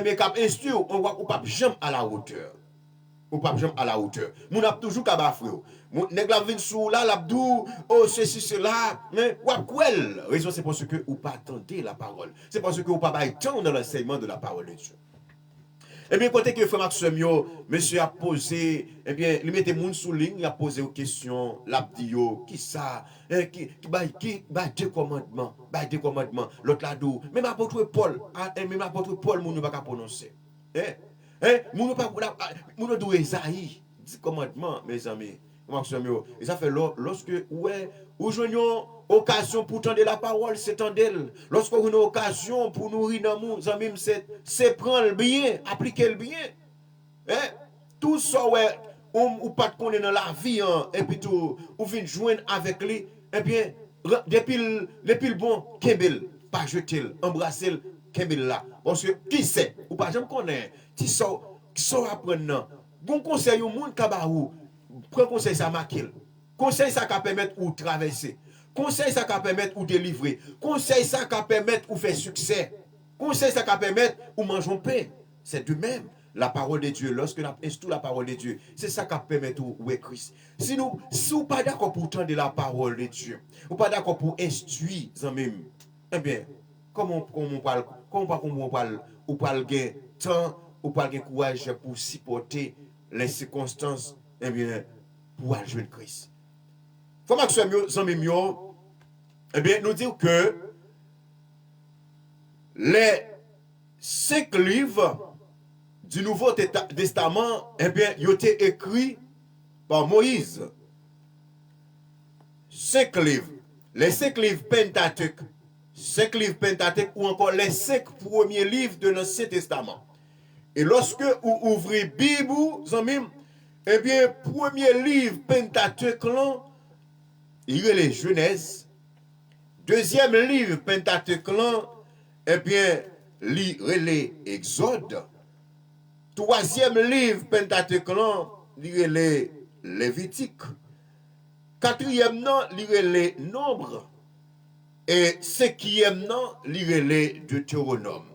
mais qui instruit, on va pas jamais à la hauteur. Ou pas jamais à la hauteur. Moun a toujours qu'à bafouer. Nèg la vinn sou là, l'abdou, oh ceci cela, mais ou quel raison c'est parce que ou pas attendez la parole. C'est parce que ou pas bailler temps dans l'enseignement de la parole de Dieu. Eh bien, côté que frère Maxime, monsieur a posé, eh bien, il mettait moun sous ligne, il a posé une question, l'abdio, qui ça, qui deux commandements, l'autre là d'où, même apôtre Paul, moun ne va pas prononcer. Moun ne doit Esaïe, 10 commandements, mes amis. Et ça fait lorsque, ouais, ou joignons occasion pour tendre la parole, c'est tendre. Lorsqu'on a une occasion pour nourrir nos amis, c'est prendre le bien, appliquer le bien. Tout ça, ouais, ou pas de connaître dans la vie, et puis tout, ou venir joindre avec lui, eh bien, depuis le bon, Kembel, pas jeter, embrasser, Kembel là. Parce que qui sait, ou pas, j'aime connaître, qui sort apprendre. Bon conseil au monde kabarou, prends conseil ça maquille. Conseil ça qui permettre ou traverser. Conseil ça qui permettre ou délivrer. Conseil ça qui permettre ou faire succès. Conseil ça qui permettre ou manger pain. C'est de même. La parole de Dieu, lorsque nous instruisons la parole de Dieu, c'est ça qui permet ou Christ. Si nous ne pas d'accord pour entendre la parole de Dieu, ou pas d'accord pour instruire, eh bien, comment on parle, ou parle gain temps, ou parle gain courage pour supporter les circonstances, eh bien, pour aller Christ. Faut que eh bien, nous dire que les 5 livres du Nouveau Testament, eh bien, ils ont été écrits par Moïse. 5 livres. Les 5 livres Pentateuque. 5 livres Pentateuque ou encore les 5 premiers livres de l'Ancien Testament. Et lorsque vous ouvrez Bible, eh bien, premier livre Pentateuque, il y a les Genèse. Deuxième livre Pentateuque, eh bien, il y a les Exode. Troisième livre Pentateuque, il y a les Lévitique. Quatrième nom, il y a les Nombres. Et cinquième nom, il y a les Deutéronome.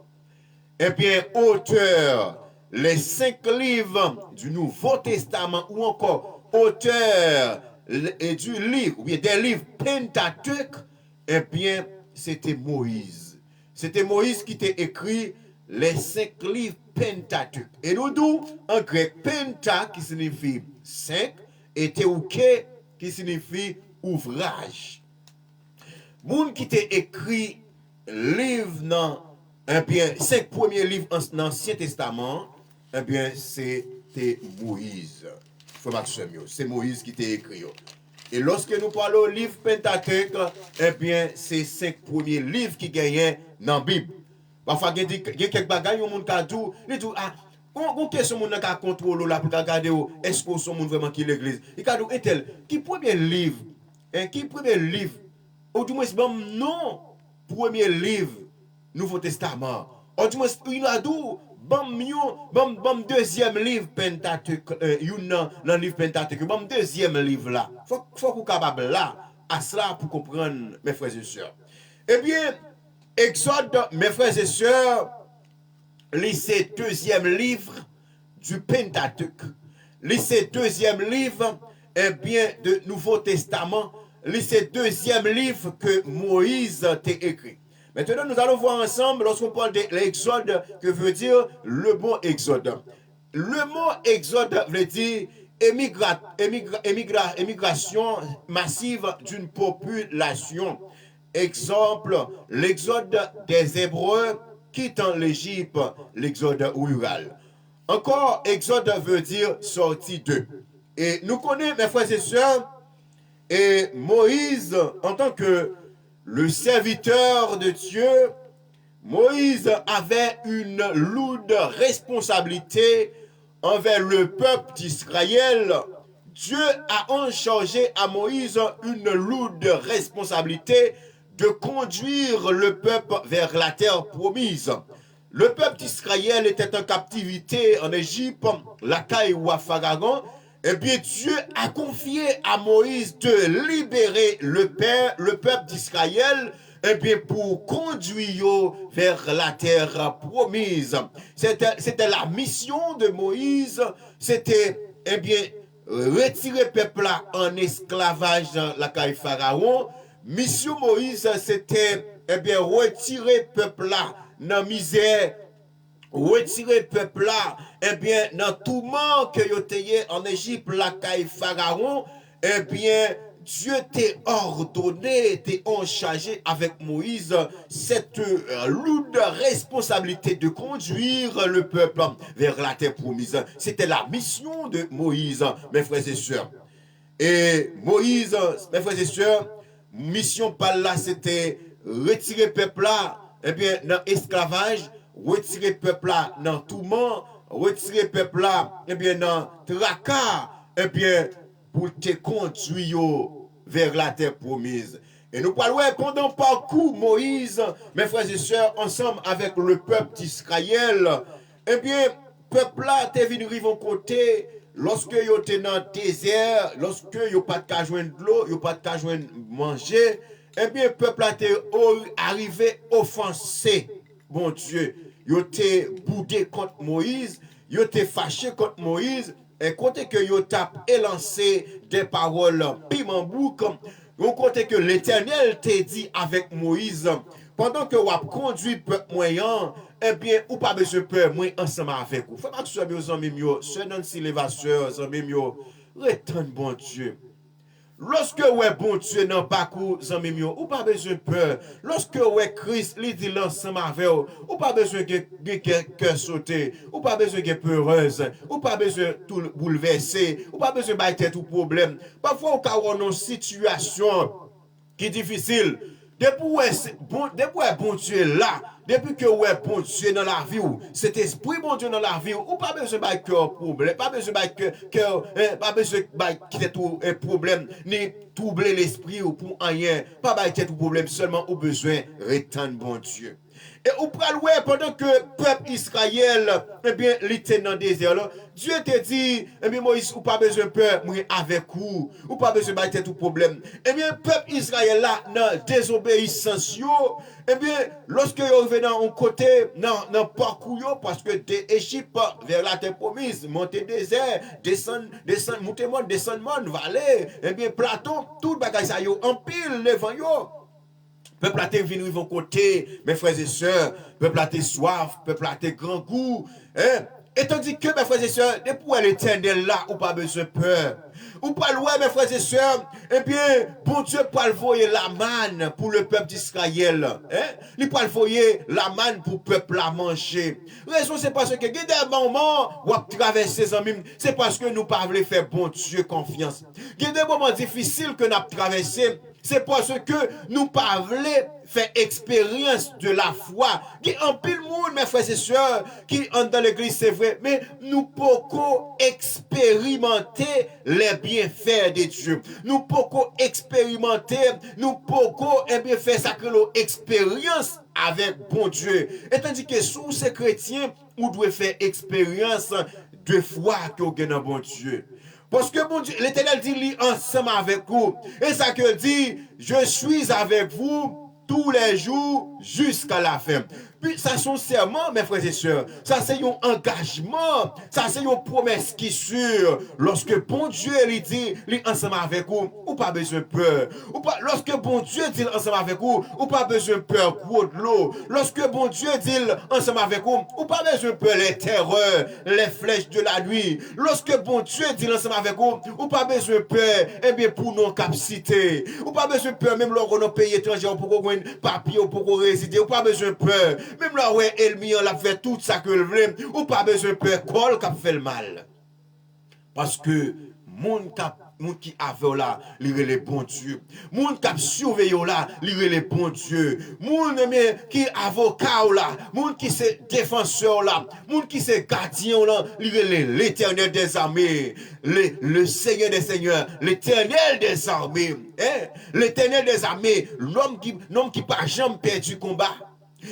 Eh bien, auteur, les 5 livres du Nouveau Testament ou encore auteur du livre, ou bien des livres Pentateuque, eh bien, c'était Moïse. C'était Moïse qui t'a écrit les 5 livres Pentateuque. Et nous d'où en grec Penta qui signifie 5 et Théouké qui signifie ouvrage. Moun qui t'a écrit livre dans eh bien 5 premiers livres dans l'Ancien Testament, eh bien c'était Moïse. C'est Moïse qui t'a écrit. Et lorsque nous parlons au livre Pentateuque, eh bien c'est 5 premiers livres qui gagnent dans la Bible. Parfois, il y a quelques bagages, il y a des gens qui disent, ah, on question moun qui contrôle là pour regarder est-ce que son monde vraiment qui l'église. Il y a des gens qui premier livre, ou du moins non, premier livre Nouveau Testament. Ou du moins il y a des deuxième livre Pentateuque, dans le livre Pentateuque, deuxième livre là. Faut qu'on soit capable là à cela pour comprendre mes frères et sœurs. Eh bien, Exode, mes frères et sœurs, c'est deuxième livre du Pentateuque. C'est deuxième livre, eh bien, de Nouveau Testament. C'est deuxième livre que Moïse a écrit. Maintenant, nous allons voir ensemble, lorsqu'on parle de l'Exode, que veut dire le mot Exode. Le mot Exode veut dire émigration massive d'une population. Exemple, l'exode des Hébreux quittant l'Égypte, l'exode rural. Encore, exode veut dire sortie d'eux. Et nous connaissons, mes frères et sœurs, et Moïse, en tant que le serviteur de Dieu, Moïse avait une lourde responsabilité envers le peuple d'Israël. Dieu a enchargé à Moïse une lourde responsabilité de conduire le peuple vers la terre promise. Le peuple d'Israël était en captivité en Égypte, la Caïwa Pharaon. Et bien Dieu a confié à Moïse de libérer le peuple d'Israël et bien pour conduire vers la terre promise. C'était la mission de Moïse, c'était eh bien retirer le peuple là en esclavage dans la Caïwa Pharaon. Mission Moïse, c'était eh bien retirer le peuple là dans la misère, retirer le peuple là, eh bien dans tout monde que yo teye en Égypte, la caille Pharaon, eh bien Dieu t'a ordonné, t'a enchargé avec Moïse cette lourde responsabilité de conduire le peuple vers la terre promise. C'était la mission de Moïse, mes frères et sœurs. Et Moïse, mes frères et sœurs, mission par là, c'était retirer le peuple là, eh bien, dans l'esclavage, retirer le peuple là dans tout monde, retirer le peuple là, eh bien, dans tracas, eh bien, pour te conduire vers la terre promise. Et nous parlons pendant parcours Moïse, mes frères et sœurs, ensemble avec le peuple d'Israël. Eh bien, peuple là, t'es venu rive côté, lorsque yo t'es dans le désert, lorsque yo pas de joindre de l'eau, yo pas de joindre manger, eh bien, peuple là t'es arrivé offensé, bon Dieu. Yo t'es boudé contre Moïse, yo t'es fâché contre Moïse, et côté que yo t'a élancé des paroles piment bouc, on compte que l'Éternel t'a dit avec Moïse, pendant que vous avez conduit le peuple moyen, eh bien, ou pas besoin de peur, moi ensemble avec vous. Faut pas que ce soit mes amis, sœurs Nancy Lévasseur, amis, retenez bon Dieu. Lorsque vous êtes bon Dieu dans le parcours, amis, ou pas besoin de peur. Lorsque vous êtes Christ, il dit l'ensemble avec vous, ou pas besoin de cœur sauter, ou pas besoin de peureuse, ou pas besoin de tout bouleverser, ou pas besoin de battre tout problème. Parfois, vous avez une situation qui est difficile. Depuis que bon Dieu est là, depuis que vous êtes bon Dieu dans la vie, cet esprit bon Dieu dans la vie, ou pas besoin de cœur problème, pas besoin de cœur, pas besoin de quitter tout problème, ni troubler l'esprit ou pour rien, pas quitter tout problème, seulement au besoin de retenir bon Dieu. Et au pral pendant que le peuple Israël, eh bien, il était dans le désert, Dieu te dit, eh bien, Moïse, ou pas besoin de peur, moi avec vous, ou pas besoin de battre tout problème. Eh bien, le peuple Israël là, dans désobéissance, eh bien, lorsque vous revenez dans un côté, dans le parcours, parce que d'Égypte vers la terre promise, monter désert, descendre, monter monde, descendre monde, vallée, eh bien, Platon, tout le bagage ça, en pile, le vent, peuple a été venu de côté, mes frères et sœurs, peuple a été soif, peuple a été grand goût. Hein? Et tandis que, mes frères et sœurs, depuis l'Éternel là, ou pas besoin de peur. Ou pas loin, mes frères et sœurs, eh bien, bon Dieu peut envoyer la manne pour le peuple d'Israël. Hein? Il peut envoyer la manne pour le peuple à manger. Raison, c'est parce que, il y a des moments où on traverse ces amis, c'est parce que nous ne pouvons pas faire bon Dieu confiance. Il y a des moments difficiles que nous avons traversés. C'est parce que nous parlons faire expérience de la foi. Il y a un pile monde, mes frères et sœurs, qui entrent dans l'église, c'est vrai, mais nous pouvons expérimenter les bienfaits de Dieu. Nous pouvons expérimenter, nous pouvons faire ça que l'expérience avec bon Dieu. Et tandis que sous ces chrétiens, nous devons faire expérience de foi que nous avons bon Dieu. Parce que bon Dieu, l'Éternel dit ensemble avec vous. Et ça que dit, je suis avec vous tous les jours jusqu'à la fin. Puis ça c'est un serment, mes frères et sœurs. Ça c'est un engagement. Ça c'est une promesse qui est sûre. Lorsque bon Dieu lui dit, lui ensemble avec vous, ou pas besoin de peur. Ou pas, lorsque bon Dieu dit ensemble avec vous, ou pas besoin de peur pour de l'eau. Lorsque bon Dieu dit ensemble avec vous, ou pas besoin de peur les terreurs, les flèches de la nuit. Lorsque bon Dieu dit ensemble avec vous, ou pas besoin de peur, eh bien pour nos capacités. Ou pas besoin de peur, même lorsqu'on a pays étranger, pour qu'on ait papier, pour qu'on résider, ou pas besoin de peur. Même là où Elmi a fait tout ça que veut, ou pas besoin de peur, col qui fait le mal. Parce que moun qui avait là, il est le bon Dieu. Moun qui surveille là, il est le bon Dieu. Moun qui avocat là, moun qui c'est défenseur là, moun qui c'est gardien là, il est l'Éternel des armées, le Seigneur des seigneurs, l'Éternel des armées. Hein? L'Éternel des armées, l'homme qui pas jamais perdu combat.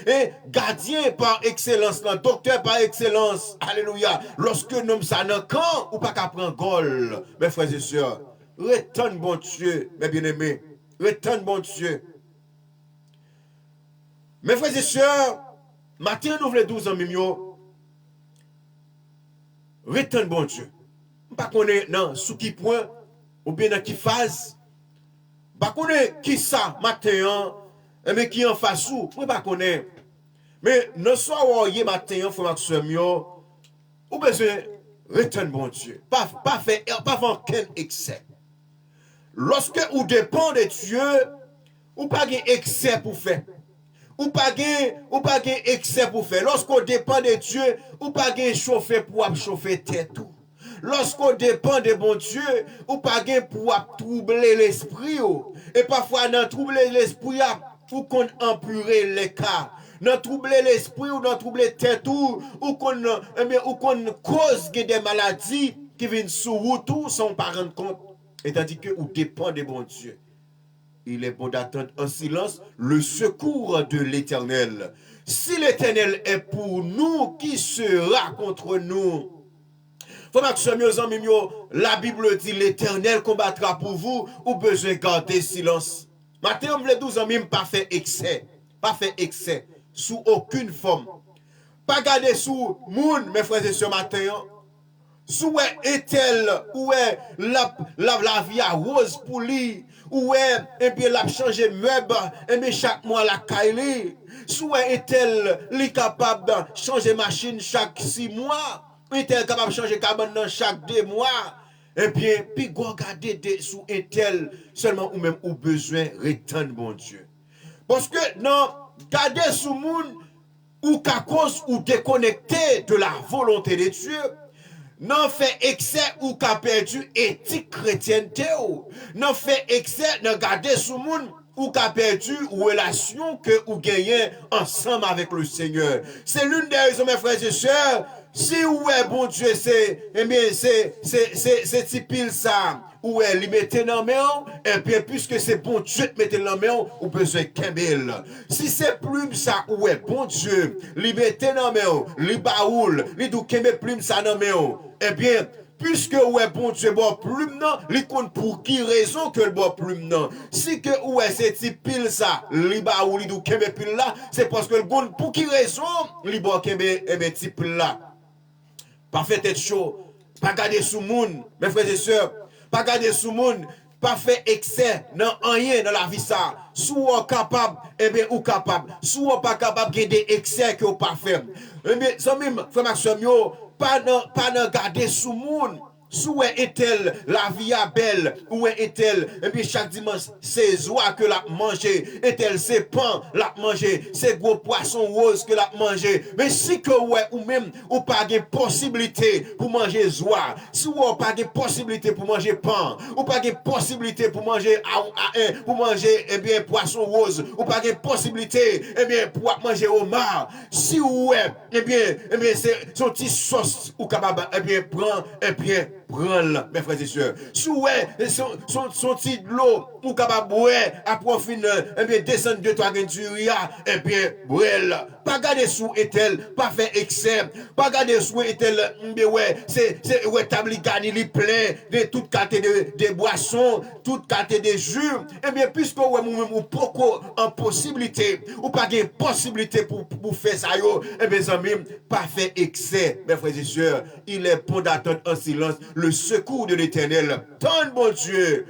Et gardien par excellence, docteur par excellence, alléluia. Lorsque nous sommes dans camp, ou pas qu'à prendre gol, mes frères et sœurs, retenez bon Dieu, mes bien-aimés, retenez bon Dieu. Mes frères et sœurs, matin nous voulons 12 ans, mimio, retenez bon Dieu. Pas qu'on est dans sous qui point, ou bien dans qui phase, pas qu'on est qui ça, matin, mais qui en face ou, moi pas connaître. Mais ne sois pas matin, faut maximum, ou besoin retenir bon Dieu. Pas faire aucun excès. Lorsque vous dépendez de Dieu, ou pas de excès pour faire. Ou pas de excès pour faire. Lorsqu'on dépend de Dieu, ou pas de chauffer pour chauffer tête tout. Lorsqu'on dépend de bon Dieu, ou pas de pour troubler l'esprit. Et parfois, dans troubler l'esprit, pour qu'on empurer les cas. Dans troubler l'esprit ou dans troubler tête ou qu'on cause des maladies qui viennent sur vous tout sans pas rendre compte. Et tandis que vous dépend de bon Dieu. il est bon d'attendre en silence le secours de l'Éternel. Si l'Éternel est pour nous, qui sera contre nous? La Bible dit l'Éternel combattra pour vous, ou besoin de garder silence. Maintenant, les 12 ans, pas fait excès, sous aucune forme. Pas garder sous moun, mes frères et sœurs, matin. Sous est-elle, où est la vie à rose pour lui, où est, et bien, la changer meuble, et bien, chaque mois, la caille. Sous est-elle, li capable de changer machine chaque 6 mois, est-elle capable de changer cabane dans chaque 2 mois, et bien, puis, regardez sous est-elle, seulement ou même au besoin, retendre bon Dieu. Parce que, non, garder sous moun, ou qu'à cause ou déconnecté de la volonté de Dieu, non fait excès ou qu'a perdu éthique chrétienne théo. Non fait excès, non garder sous monde ou qu'a perdu relation que ou gagné ensemble avec le Seigneur. C'est l'une des raisons, mes frères et sœurs. Si ouais, bon Dieu, c'est, eh bien, c'est typique ça. Ouais, li mette dans main, et bien, puisque c'est bon Dieu te mette dans main, ou besoin kembel. Si c'est plume ça, ouais, bon Dieu, li mette dans main, li baoul, li dou kembe plume ça dans main, eh bien, puisque ouais, bon Dieu, bon plume non, li compte pour qui raison que le bon plume non. Si que ouais, c'est typique ça, li baoul, li dou kembe plume là, c'est parce que le compte pour qui raison, li bon kembe, eh bien, type là. Pas fait tête chaud, pas garder sous monde, mes frères et sœurs, pas garder sous monde, pas faire excès, non, rien dans la vie ça. Soit capable, eh bien, ou capable. Soit pas capable de des excès que vous pas faire. Eh bien, ça même, frère Maxime, pas garder sous monde. Où est-elle la vie à belle? Où est-elle? Et puis chaque dimanche, c'est oies que l'a mangé. Est-elle c'est pain l'a mangé? C'est gros poisson rose que l'a mangé. Mais si que ouais, ou même, ou pas de possibilité pour manger oies, si ou pas de possibilité pour manger pain, ou pas de possibilité pour manger, eh bien, poisson rose, ou pas de possibilité, eh bien, pour manger homard. Si ouais, eh bien, c'est son petit sauce ou capable, eh bien, prend, eh bien, prends-le, mes frères et sœurs. Souhait, son petit de l'eau, ou capable boire, après finir, eh bien, descendre 2-3 graines de ria, eh bien, boire. Pas garder sous est-elle, pas faire excès, pas garder sous est-elle, mais ouais, c'est, ouais, tabli gani, li plein de toute qualité de boissons, toute qualité de jus, eh bien, puisque ouais, nous-mêmes, ou pourquoi en possibilité, ou pas de possibilité pour faire ça, yo, eh bien, ça même, pas faire excès, mes frères et sœurs. Il est bon d'attendre en silence le secours de l'Éternel. Tant bon Dieu.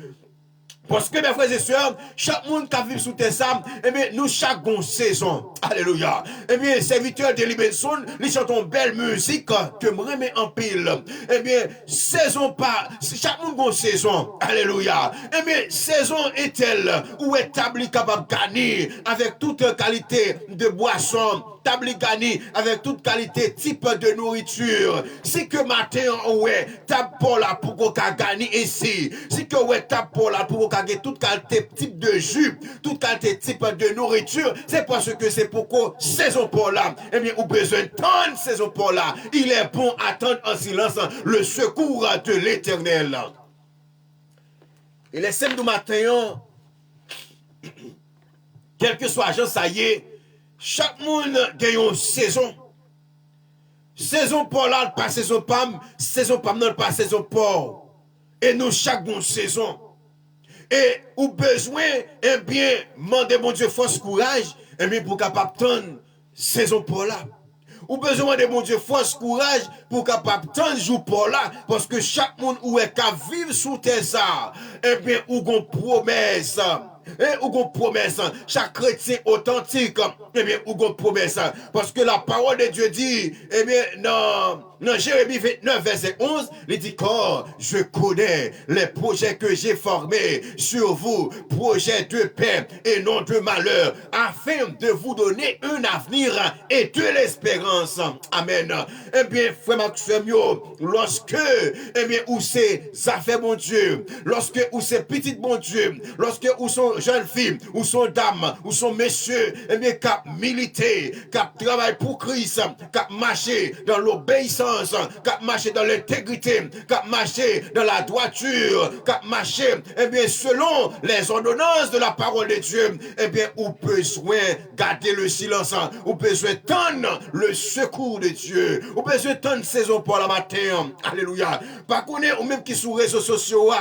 Parce que mes frères et sœurs, chaque monde qui vit sous tes âmes, eh bien, nous chaque bonne saison. Alléluia. Eh bien, serviteurs de Libéson, nous chantons belle musique que me remet en pile. Eh bien, saison pas, chaque monde bonne saison. Alléluia. Eh bien, saison est-elle où est établi capable de gagner avec toute qualité de boisson, tabli gagné avec toute qualité type de nourriture. Si que matin, ouais, tab pour là pour qu'on gagne ici. Si que ouais, tab pour là pour qu'on gagne toute qualité type de jus, toute qualité type de nourriture, c'est parce que c'est pourquoi saison pour là. Eh bien, ou besoin de tant de saison pour là. Il est bon attendre en silence le secours de l'Éternel. Et les semaines du matin, quel que soit l'agent, ça y est, chaque monde gagne une saison. Saison pour là, pas saison pam, non, pas saison pour. Et nous, chaque bonne saison. Et ou besoin, eh bien, demander mon Dieu force, courage, eh bien, pour capable attendre saison pour là. Ou besoin de mon Dieu force, courage, pour capable attendre jour pour là, parce que chaque monde où est qu'à vivre sous tes ça, eh bien, ou gon promesse. Et ou gon promesse, chaque chrétien authentique, eh bien, ou gon promesse, parce que la parole de Dieu dit, eh bien, non, Jérémie 29, verset 11, il dit, quand je connais les projets que j'ai formés sur vous, projets de paix et non de malheur, afin de vous donner un avenir et de l'espérance. Amen. Eh bien, frère Maxime, lorsque, eh bien, où c'est, ça fait mon Dieu, lorsque, où c'est petit mon Dieu, lorsque, où sont jeunes filles, ou sont dames, ou sont messieurs, eh bien, qui militer, qui travaillent pour Christ, qui marcher dans l'obéissance l'obéissance, cap marcher dans l'intégrité, cap marcher dans la droiture, cap marcher, eh bien, selon les ordonnances de la parole de Dieu, eh bien, ou besoin garder le silence, ou besoin tendre le secours de Dieu, ou besoin tendre saison pour la matin. Alléluia. Pas connaître, ou même qui sur les réseaux sociaux,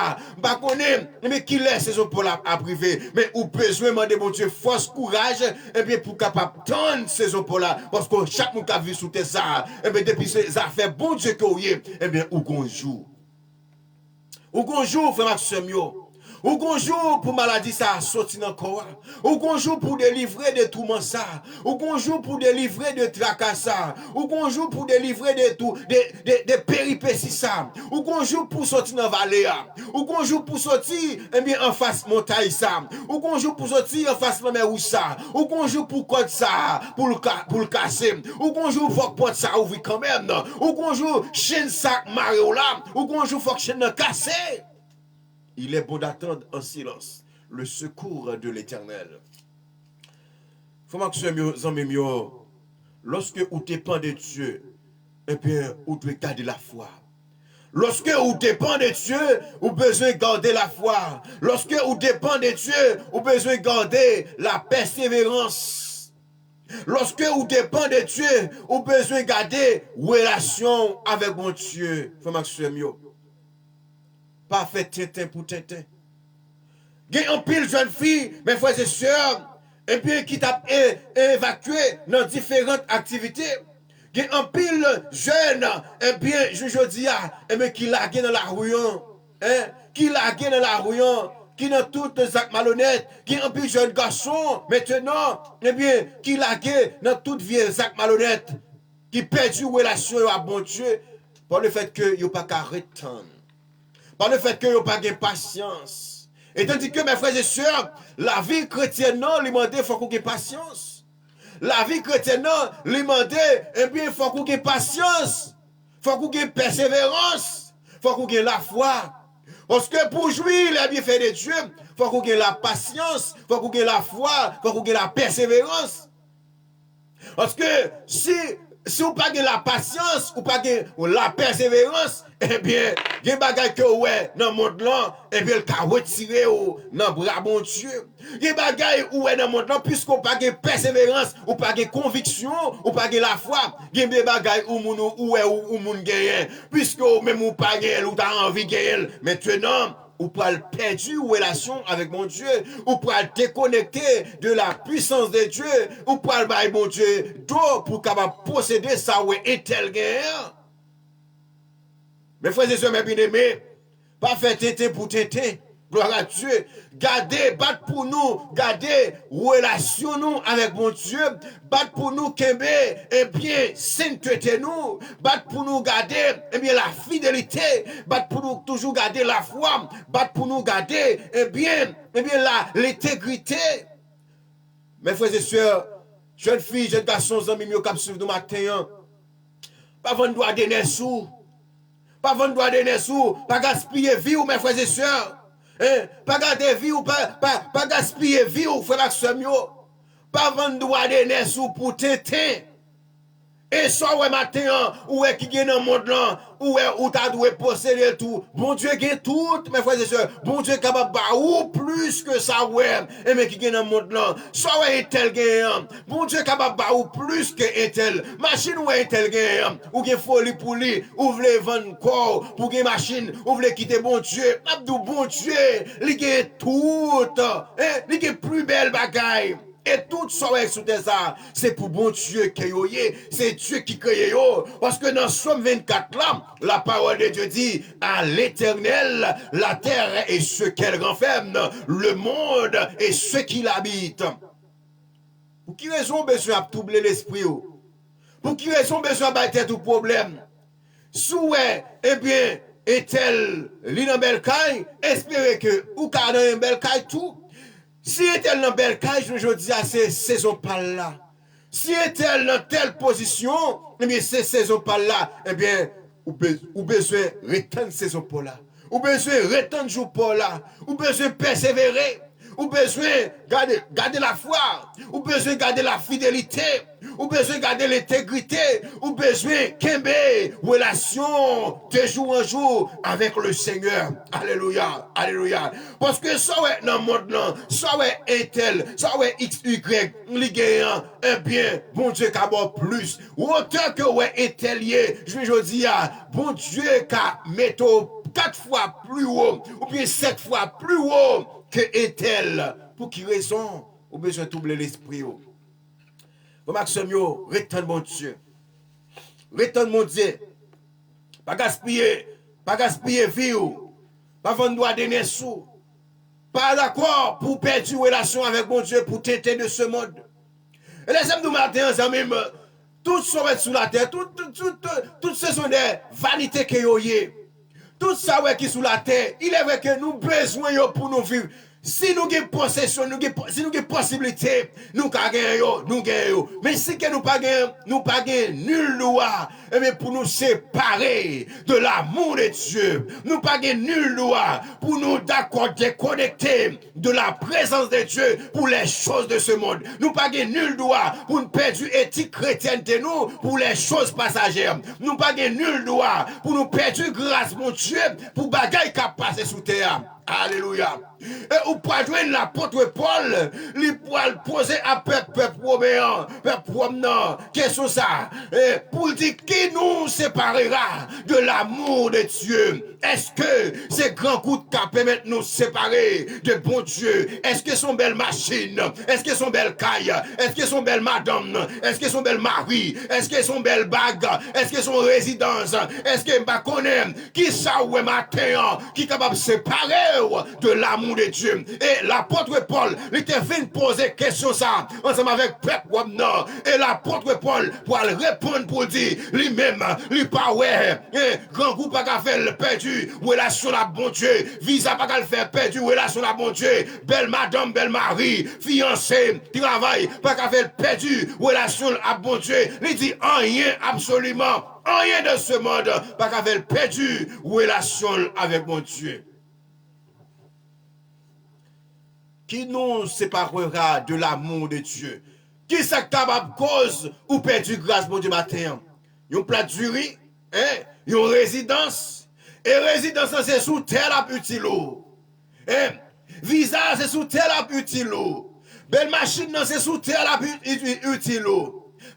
pas connaître, mais qui laisse saison pour la privé, mais ou besoin demander mon Dieu force, courage, et bien, pour capable tendre saison pour la, parce que chaque monde qui a vu sous tes ça, et bien, depuis ça fait bon Dieu que vous y, et bien, ou gonjour. Ou gonjour, frère Maxime, ou gonjour pour maladie ça sorti dans le corps. Ou gonjour pour délivrer de tout ça. Ou gonjour pour délivrer de tracas ça. Ou gonjour pour délivrer de tout, de péripéties ça. Ou gonjour pour sortir dans la vallée. Ou gonjour pour sortir, eh bien, en face montagne ça. Ou gonjour pour sortir en face la mer ou ça. Ou gonjour pour côte ça, pour le casser. Ou gonjour pour porte ça ouvrir quand même. Ou gonjour chaîne ça maré là. Ou gonjour faut que chaîne casser. Il est bon d'attendre en silence le secours de l'Éternel. Faut que lorsque vous dépendez de Dieu, eh bien, vous devez garder la foi. Lorsque vous dépendez de Dieu, vous avez besoin de garder la foi. Lorsque vous dépendez de Dieu, vous avez besoin de garder la persévérance. Lorsque vous dépendez de Dieu, vous avez besoin de garder relation avec mon Dieu. Faut que pas fait tintin pour tintin. Il y a un pile jeune fille, mes frères et sœurs, et bien qui t'a évacué dans différentes activités. Il y a un pile jeune, et bien, je dis, et bien qui l'a dans la rue, qui l'a dans la rue, qui dans toutes les actes malhonnêtes, qui est un pile jeune garçon, maintenant, et bien, qui l'a dans toutes les vieilles actes malhonnêtes, qui perd une relation à bon Dieu, par le fait que il n'y a pas qu'à retendre. Par le fait que vous n'avez pas de patience. Et tandis que mes frères et sœurs, la vie chrétienne, non, lui demander, il faut qu'on ait patience. La vie chrétienne, non, lui demander, eh bien, il faut qu'on ait patience. Il faut qu'on ait persévérance. Il faut qu'on ait la foi. Parce que pour jouir les bienfaits de Dieu, il faut qu'on ait la patience, il faut qu'on ait la foi, il faut qu'on ait la persévérance. Parce que si vous n'avez pas la patience, ou pas la persévérance, eh bien, il y a des bagages que ouais, dans le monde là, eh bien, le cas retiré dans le bras bon Dieu. Il y a des bagages où dans le monde là, puisqu'on n'a pas de persévérance, ou pas de conviction, ou pas de la foi, il y a des bagages où moun gagne, puisque même ou pas gagne, ou t'as envie de gagner, maintenant, ou pour perdre une relation avec mon Dieu, ou pour déconnecter de la puissance de Dieu, ou pour bailler mon Dieu d'eau pour capable posséder ça ou est tel guerre. Mes frères et sœurs, mes bien-aimés, pas faire tété pour tété. Gloire à Dieu. Gardez, battre pour nous, gardez relation nous avec mon Dieu, battre pour nous kembe, et bien, sainteté nous, battre pour nous garder, et bien, la fidélité, battre pour nous toujours garder la foi, battre pour nous garder, et bien, l'intégrité. Mes frères et sœurs, jeunes filles, jeunes garçons, amis, mieux comme suivre nous matin, pas vendre droit de sous, pas vendre droit de sous, pas gaspiller vie ou mes frères et sœurs. Pas garder vie ou pas gaspiller vie ou frère Maxime, pas vendre droit de nez sous pour tété. Et ça, ouais, matin, où est qui gagne dans le monde là, où t'as dû posséder tout. Bon Dieu gagne tout, mes frères et sœurs. Bon Dieu capable de ou plus que ça, ouais, et mais qui gagne dans le monde là. Soit ouais, un tel gagne. Bon Dieu capable de ou plus que un tel. Machine ouais, un tel gagne. Ou gagne folie pour lui, ou voulez vendre corps pour gagne machine, ou voulez quitter bon Dieu. Abdou, bon Dieu, il gagne tout. Il gagne plus belle bagaille. Et tout ça sous ça, c'est pour bon Dieu qui est, c'est Dieu qui crée. Parce que dans Somme 24 là, la parole de Dieu dit, à l'Éternel, la terre et ce qu'elle renferme, le monde et ce qui l'habitent. Pour qui raison besoin de troubler l'esprit? Pour qui raison besoin de battre tout problème? Souhait, eh bien, est-elle l'inambelcaille, espérez que, ou car dans un bel caille tout. Si est-elle dans belle cage, je dis à ces saisons pas là. Si est-elle dans telle position, eh bien, ces saisons pas là, eh bien, ou besoin retenir saison pas là. Ou besoin retenir jour pas là. Ou besoin persévérer. ou besoin garder la foi, ou besoin garder la fidélité, ou besoin garder l'intégrité, ou besoin qu'aimer relation de jour en jour avec le Seigneur. Alléluia, alléluia. Parce que ça ouais dans le monde là, ça ouais est tel, ça ouais XY, lié un bien, bon Dieu qu'a plus. Ou autant que ouais est tel lié, je dis bon Dieu qu'a métaux 4 fois plus haut, ou bien 7 fois plus haut que est-elle. Pour qui raison? Ou besoin de troubler l'esprit. Comme Maxime, retourne mon Dieu. Retourne mon Dieu. Pas gaspiller vie. Pas vendre droit de sous. Pas d'accord pour perdre une relation avec mon Dieu, pour tenter de ce monde. Et les hommes du matin, même, tout sont sous la terre, tout ce sont des vanités que vous avez. Tout ça qui est sous la terre, il est vrai que nous avons besoin pour nous vivre. Si nous avons possession, si nous avons possibilité, nous gagnons. Mais si nous n'avons pas nul loi, et bien pour nous séparer de l'amour de Dieu, nous pas nul loi pour nous d'accord déconnecter de la présence de Dieu pour les choses de ce monde. Nous pas nul loi pour nous perdre éthique chrétienne de nous pour les choses passagères. Nous pas nul loi pour nous perdre grâce mon Dieu pour bagaille qui passe sous terre. Alléluia. Et ou pas joindre l'apôtre Paul, il pourra poser à peuple obéant, peuple promenant, question ça, pour dire qui nous séparera de l'amour de Dieu. Est-ce que ces grands coups de cap permettent de nous séparer de bon Dieu? Est-ce que son belle machine? Est-ce que son belle caille? Est-ce que son belle madame? Est-ce que son belle mari? Est-ce que son belle bague? Est-ce que son résidence? Est-ce que m'a connaît qui ça ou matin qui est capable de séparer de l'amour de Dieu? Et l'apôtre Paul, il était venu poser question ça ensemble avec peuple non. Et l'apôtre Paul pour répondre pour dire lui-même, lui pas ouais, grand groupe pas faire le perdu, relation la bon Dieu, visa pas le faire perdu, relation la bon Dieu, belle madame, belle mari, fiancé, travail, pas faire perdu, relation à bon Dieu. Il dit rien absolument, rien de ce monde, pas faire perdu, relation avec mon Dieu. Qui nous séparera de l'amour de Dieu? Qui est capable cause ou perdu grâce pour Dieu matin? Yon plat du riz, yon résidence. Et résidence c'est sous terre la utile. Visa c'est sous terre la utile. Belle machine c'est sous terre la utile.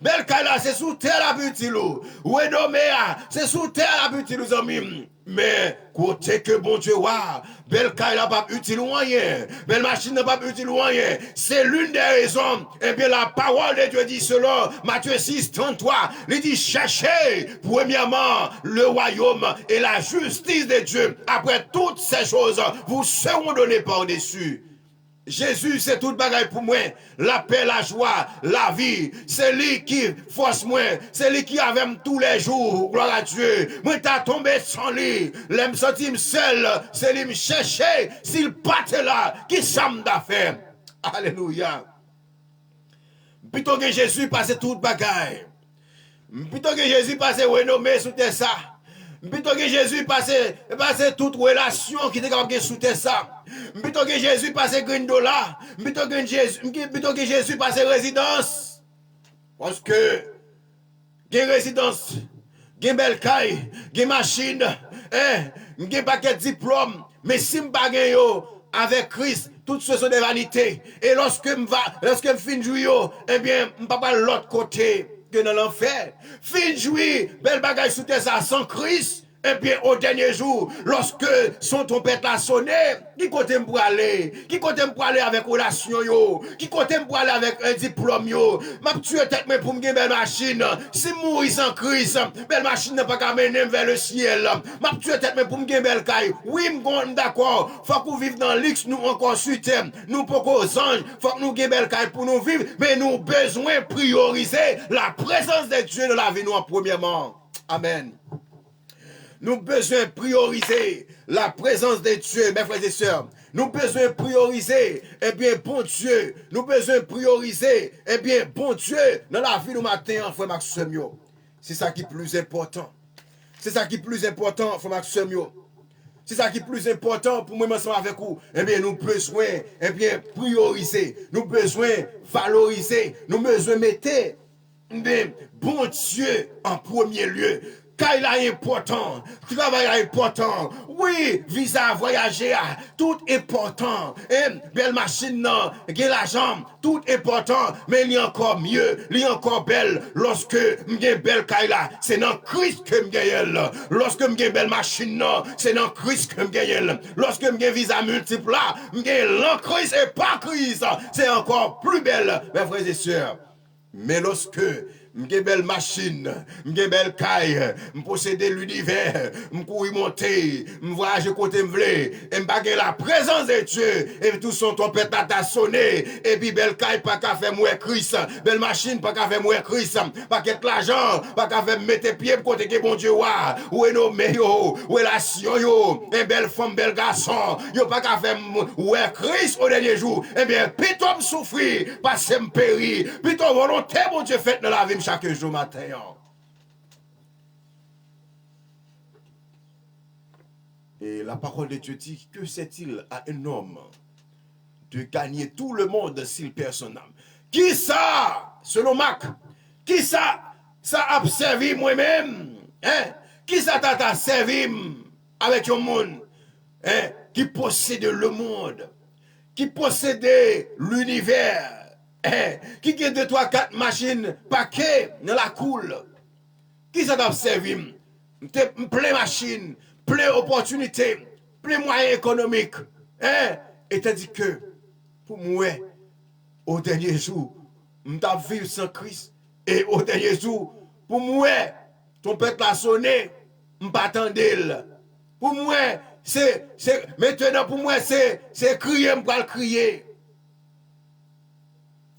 Belle kala c'est sous terre la utile. Wedomea c'est sous terre la utile amis. Mais côté que bon Dieu wa, belle caille n'a pas utile ou rien, belle machine n'a pas utile ou rien. C'est l'une des raisons. Eh bien la parole de Dieu dit selon Matthieu 6, 33, il dit cherchez premièrement le royaume et la justice de Dieu. Après toutes ces choses vous seront données par-dessus. Jésus, c'est toute bagaille pour moi. La paix, la joie, la vie. C'est lui qui force moi. C'est lui qui avait tous les jours. Gloire à Dieu. Moi, t'as tombé sans lui. L'aime sentir seul. C'est lui me chercher. S'il partait là, qui ça m'a fait? Alléluia. Plutôt que Jésus passe toute bagaille. Plutôt que Jésus passe renommé sous tes ça. Plutôt que Jésus passe toute relation qui était capable de soutenir ça. Plutôt que Jésus passe $1, plutôt que Jésus passe résidence. Parce que, il y a résidence, il y a belle caille, il y a machine, il y a paquet de diplôme, mais si je ne pas avec Christ, toutes ce sont des vanités. Et lorsque je finis de jouer, eh bien, je ne vais pas l'autre côté que dans l'enfer. Fin de jouer, belle bagaille sous tes ça sans Christ. Et bien, au dernier jour, lorsque son trompette a sonné, qui côté pour aller? Qui côté pour aller avec relation yo? Qui côté pour aller avec un diplôme yo? M'a tué tête mais pour me belle machine. Si mourir sans Christ, belle machine n'a pas qu'à mener vers le ciel. M'a tué tête mais pour me belle caille. Oui, m'gon d'accord. Faut qu'on vive dans l'X, nous encore suite. Nous pas aux anges. Faut que nous belle caille pour nous vivre. Mais nous besoin prioriser la présence de Dieu dans la vie nous en premièrement. Amen. Nous besoin prioriser la présence de Dieu, mes frères et sœurs. Nous besoin prioriser, eh bien, bon Dieu. Nous besoin prioriser, eh bien, bon Dieu, dans la vie du matin, frère Maxime. C'est ça qui est plus important. C'est ça qui est plus important, frère Maxime. C'est ça qui est plus important pour moi ensemble avec vous. Eh bien, nous besoin, eh bien, prioriser, nous besoin valoriser, nous besoin mettre, bon Dieu en premier lieu. Quand il est important, travail est important, oui, visa, voyager, tout important, belle machine, non, l'argent, tout important, mais il y a encore mieux, il y a encore belle, lorsque m'gè belle kaila, c'est dans Christ que m'gè, lorsque m'gè belle machine, non, c'est dans Christ que m'gè, lorsque m'gè visa multiple là, m'gè l'en Christ et pas Christ, c'est encore plus belle, mes frères et sœurs. Mais lorsque m'gè belle machine, m'gè belle caille, m'posséder l'univers, m'courir monter, m'voyager côté m'vle, et m'baguer la présence de Dieu, et tout son trompette à sonner, et puis belle caille pas qu'à faire mouer Christ, belle machine pas qu'à faire mouer Christ, pas qu'être l'argent, pas qu'à faire mettre pied pour côté que bon Dieu wa, où est nos meilleurs, où est la sion yo, et belle femme, belle garçon, yo pas qu'à faire mouer Christ au dernier jour, eh bien, plutôt m'souffrir, passer m'périr, plutôt volonté bon Dieu fait dans la vie chaque jour matin. Et la parole de Dieu dit, que c'est-il à un homme de gagner tout le monde s'il perd son âme? Qui ça, selon Marc, qui ça a servi moi-même? Hein? Qui ça t'a servi avec un monde qui possède le monde, qui possède l'univers? Qui a 2, 3, 4 machines paquet dans la coule? Qui ça t'a servi? Plein machines, plein opportunités, plein moyens économiques. Et t'as dit que pour moi, au dernier jour, m't'a vivre sans Christ. Et au dernier jour, pour moi, ton peuple a sonné, m'pas attendre. Pour moi, c'est maintenant pour moi, c'est crier, m'pas le crier.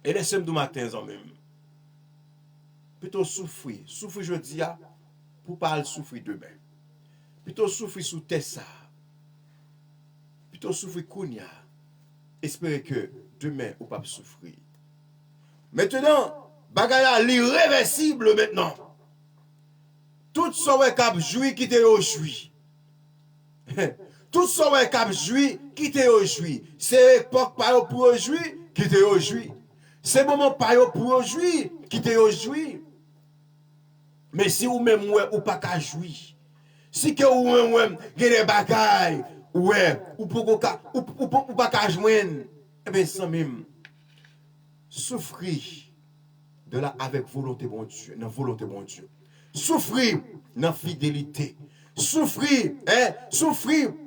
Et laissez-moi du matin, en même. Plutôt souffrir je dis, pour pas souffrir demain. Plutôt souffrir sous Tessa. Plutôt souffrir Kounia. Espérez que demain, ou pas souffrir. Maintenant, bagaya l'irréversible maintenant. Tout ce qui joui qui te joui. Tout ce qui joui qui te joui. C'est époque par pour joui qui te joui. C'est moment par pour aujourd'hui qui te aujourd'hui. Mais si ou même ou pas qu'à jouir, si que ou même des bagailles, ouais, ou pas qu'à joindre, eh bien sans même souffrir de là avec volonté bon Dieu, dans volonté bon Dieu. Souffrir dans fidélité, souffrir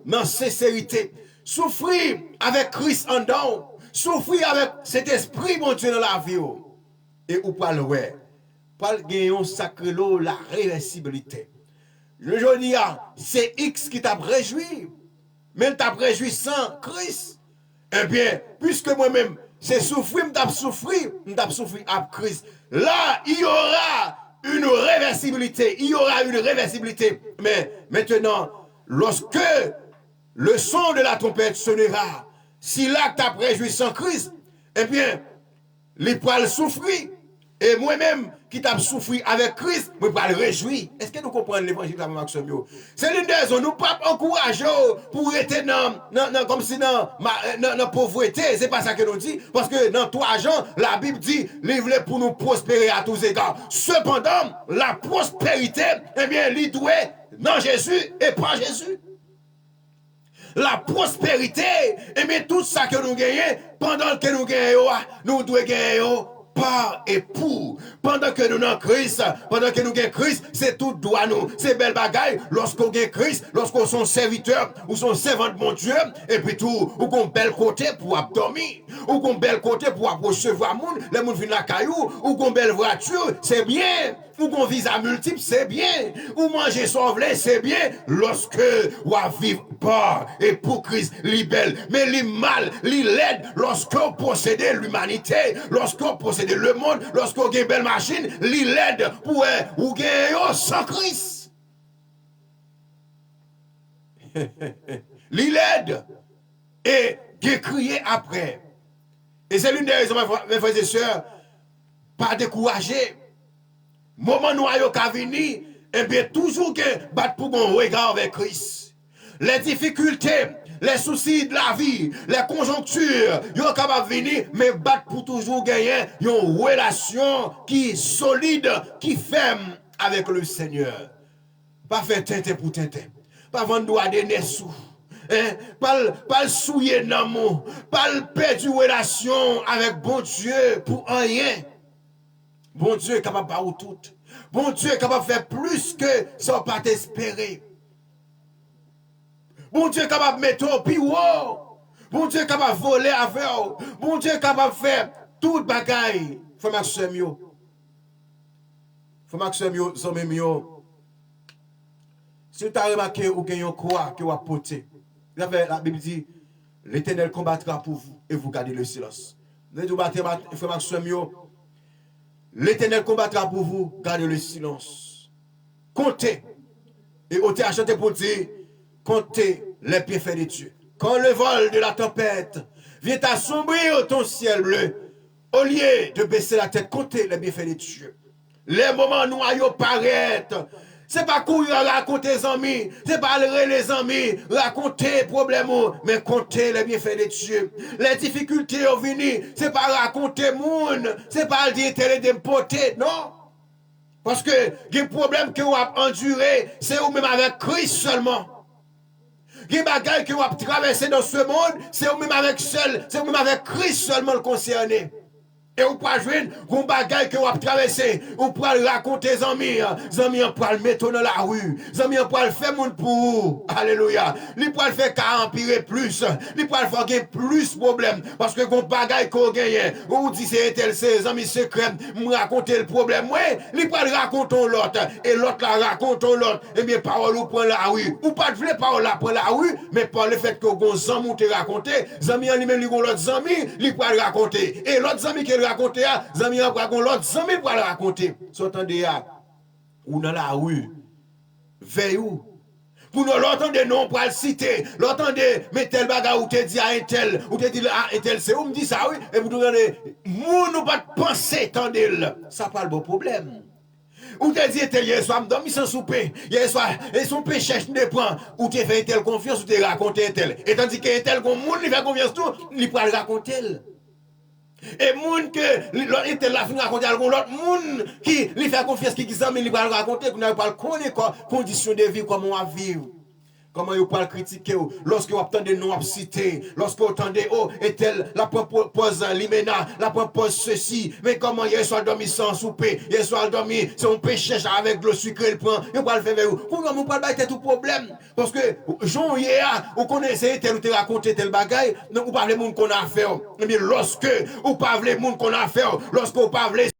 dans sincérité, souffrir avec Christ en don. Souffrir avec cet esprit, mon Dieu, dans la vie. Et ou pas le ouais. Pas le gagnant sacré l'eau, la réversibilité. Je dis, c'est X qui t'a réjoui. Mais t'a réjoui sans Christ. Eh bien, puisque moi-même, c'est souffrir, m't'a souffrir avec Christ. Là, il y aura une réversibilité. Il y aura une réversibilité. Mais maintenant, lorsque le son de la trompette sonnera, si là tu as réjoui sans Christ, eh bien, les poils souffrir. Et moi-même, qui t'a souffert avec Christ, je vais le réjouir. Est-ce que nous comprenons l'évangile de Maxime? C'est l'une des raisons. Nous ne pouvons pas encourager pour être comme si dans la pauvreté. Ce n'est pas ça que nous dit. Parce que dans 3 Jean, la Bible dit, livre pour nous prospérer à tous égards. Cependant, la prospérité, eh bien, il doit dans Jésus et pas Jésus. La prospérité, et bien tout ça que nous gagnons, pendant que nous gagnons, nous devons gagner par et pour. Pendant que nous avons Christ, pendant que nous gagnons Christ, c'est tout droit nous. C'est belle bagaille lorsqu'on gagne Christ, lorsqu'on sont serviteurs ou sont servants de mon Dieu, et puis tout, ou qu'on bel côté pour dormir, ou qu'on bel côté pour recevoir le monde, les gens viennent la caillou, ou qu'on belle voiture, c'est bien. Ou qu'on visa multiple, c'est bien. Ou manger sauvé, c'est bien. Lorsque ou à vivre par et pour Christ, li belle. Mais li mal, li laide, lorsqu'on possède l'humanité, lorsqu'on possède le monde, lorsqu'on a une belle machine, li laide pour ou gagner sans Christ. Li laide. Et qui crier après. Et c'est l'une des raisons, mes frères et sœurs, pas décourager. Moment noyau qu'a venu, et bien toujours que battre pour un regard avec Christ. les difficultés, les soucis de la vie, les conjonctures, ils sont capables de venir, mais battre pour toujours gagner une relation qui est solide, qui est ferme avec le Seigneur. Pas faire tintin pour tintin. Pas vendre droit de sous. Hein? Pas le souiller d'amour. Pas le perdre une relation avec bon Dieu pour rien. Bon Dieu est capable de faire tout. Bon Dieu est capable de faire plus que ça pas t'espérer. Bon Dieu est capable de mettre au pire. Bon Dieu est capable de voler avec. Bon Dieu est capable de faire toute bagaille. Faut Maxime yo. Faut Maxime yo, zomé yo. Si vous avez remarqué ou avez une croix que vous avez portée, la Bible dit, l'Éternel combattra pour vous et vous gardez le silence. L'Éternel combattra pour vous, gardez le silence. Comptez. Et ôtez à chanter pour dire, comptez les bienfaits de Dieu. Quand le vol de la tempête vient assombrir ton ciel bleu, au lieu de baisser la tête, comptez les bienfaits de Dieu. Les moments noyaux paraissent. C'est pas courir raconter les amis, c'est pas les amis, raconter les problèmes, mais compter les bienfaits de Dieu. Les difficultés au venir, c'est pas raconter monde, c'est pas dire télé d'importer, non. Parce que les problèmes que vous avez endurés, c'est vous-même avec Christ seulement. Les bagailles que vous avez traversé dans ce monde, c'est vous-même avec Christ seulement le concerné. Et vous pouvez jouer un bagage que vous avez traversé. Vous pouvez raconter aux amis. Les amis pouvez le mettre dans la rue. Les amis pouvez le faire pour vous. Alléluia. Ils pouvez le faire qu'à empirer plus. Ils pouvez le faire gagner plus de problèmes. Parce que vous bagage que vous gagnez. Vous dites c'est tel, c'est amis secrets. Vous racontez le problème. Oui, ils pouvez le raconter l'autre. Et l'autre la raconte l'autre. Et bien, parole vous prend la rue. Ou pas de vraie parole la prend la rue. Mais par le fait que vous amis te raconter. Les amis en lui-même, ils ont l'autre amis. Ils peuvent le raconter. Et l'autre ami qui le raconter, zami a raconté l'autre zami pour le raconter. S'entendez ou dans la rue, veille où pour nous l'entendre non pour le citer, l'entendre mais tel bagarre ou te dit à un tel, ou te dit à un tel, c'est où me dit ça oui, et vous demandez, moun ou pas penser tendez ça pas le bon problème. Ou te dit tel hier soir, m'dormi sans souper, hier soir, et son péché ne prend, ou te fait telle confiance, ou te raconter tel, et tandis que tel qu'on moun lui fait confiance tout, il peut le raconter. Et moun que l'autre était là fin raconter à l'autre moun qui lui fait confiance qui mais il va raconter qu'on n'a pas connaître quoi conditions de vie comment on vivre. Comment vous pouvez critiquer lorsque vous entendez nous citer, lorsque vous entendez oh et tel la propose l'imena, la propose ceci, mais comment hier soir dormi sans souper, hier soir dormi c'est un péché avec le sucre il prend, vous pouvez le faire avec vous. Pourquoi vous parlez pas tout problème parce que Jean hier vous connaissez tel ou tel raconter tel bagaille, vous parlez monde qu'on a fait. Mais lorsque vous parlez monde qu'on a fait, lorsque vous parlez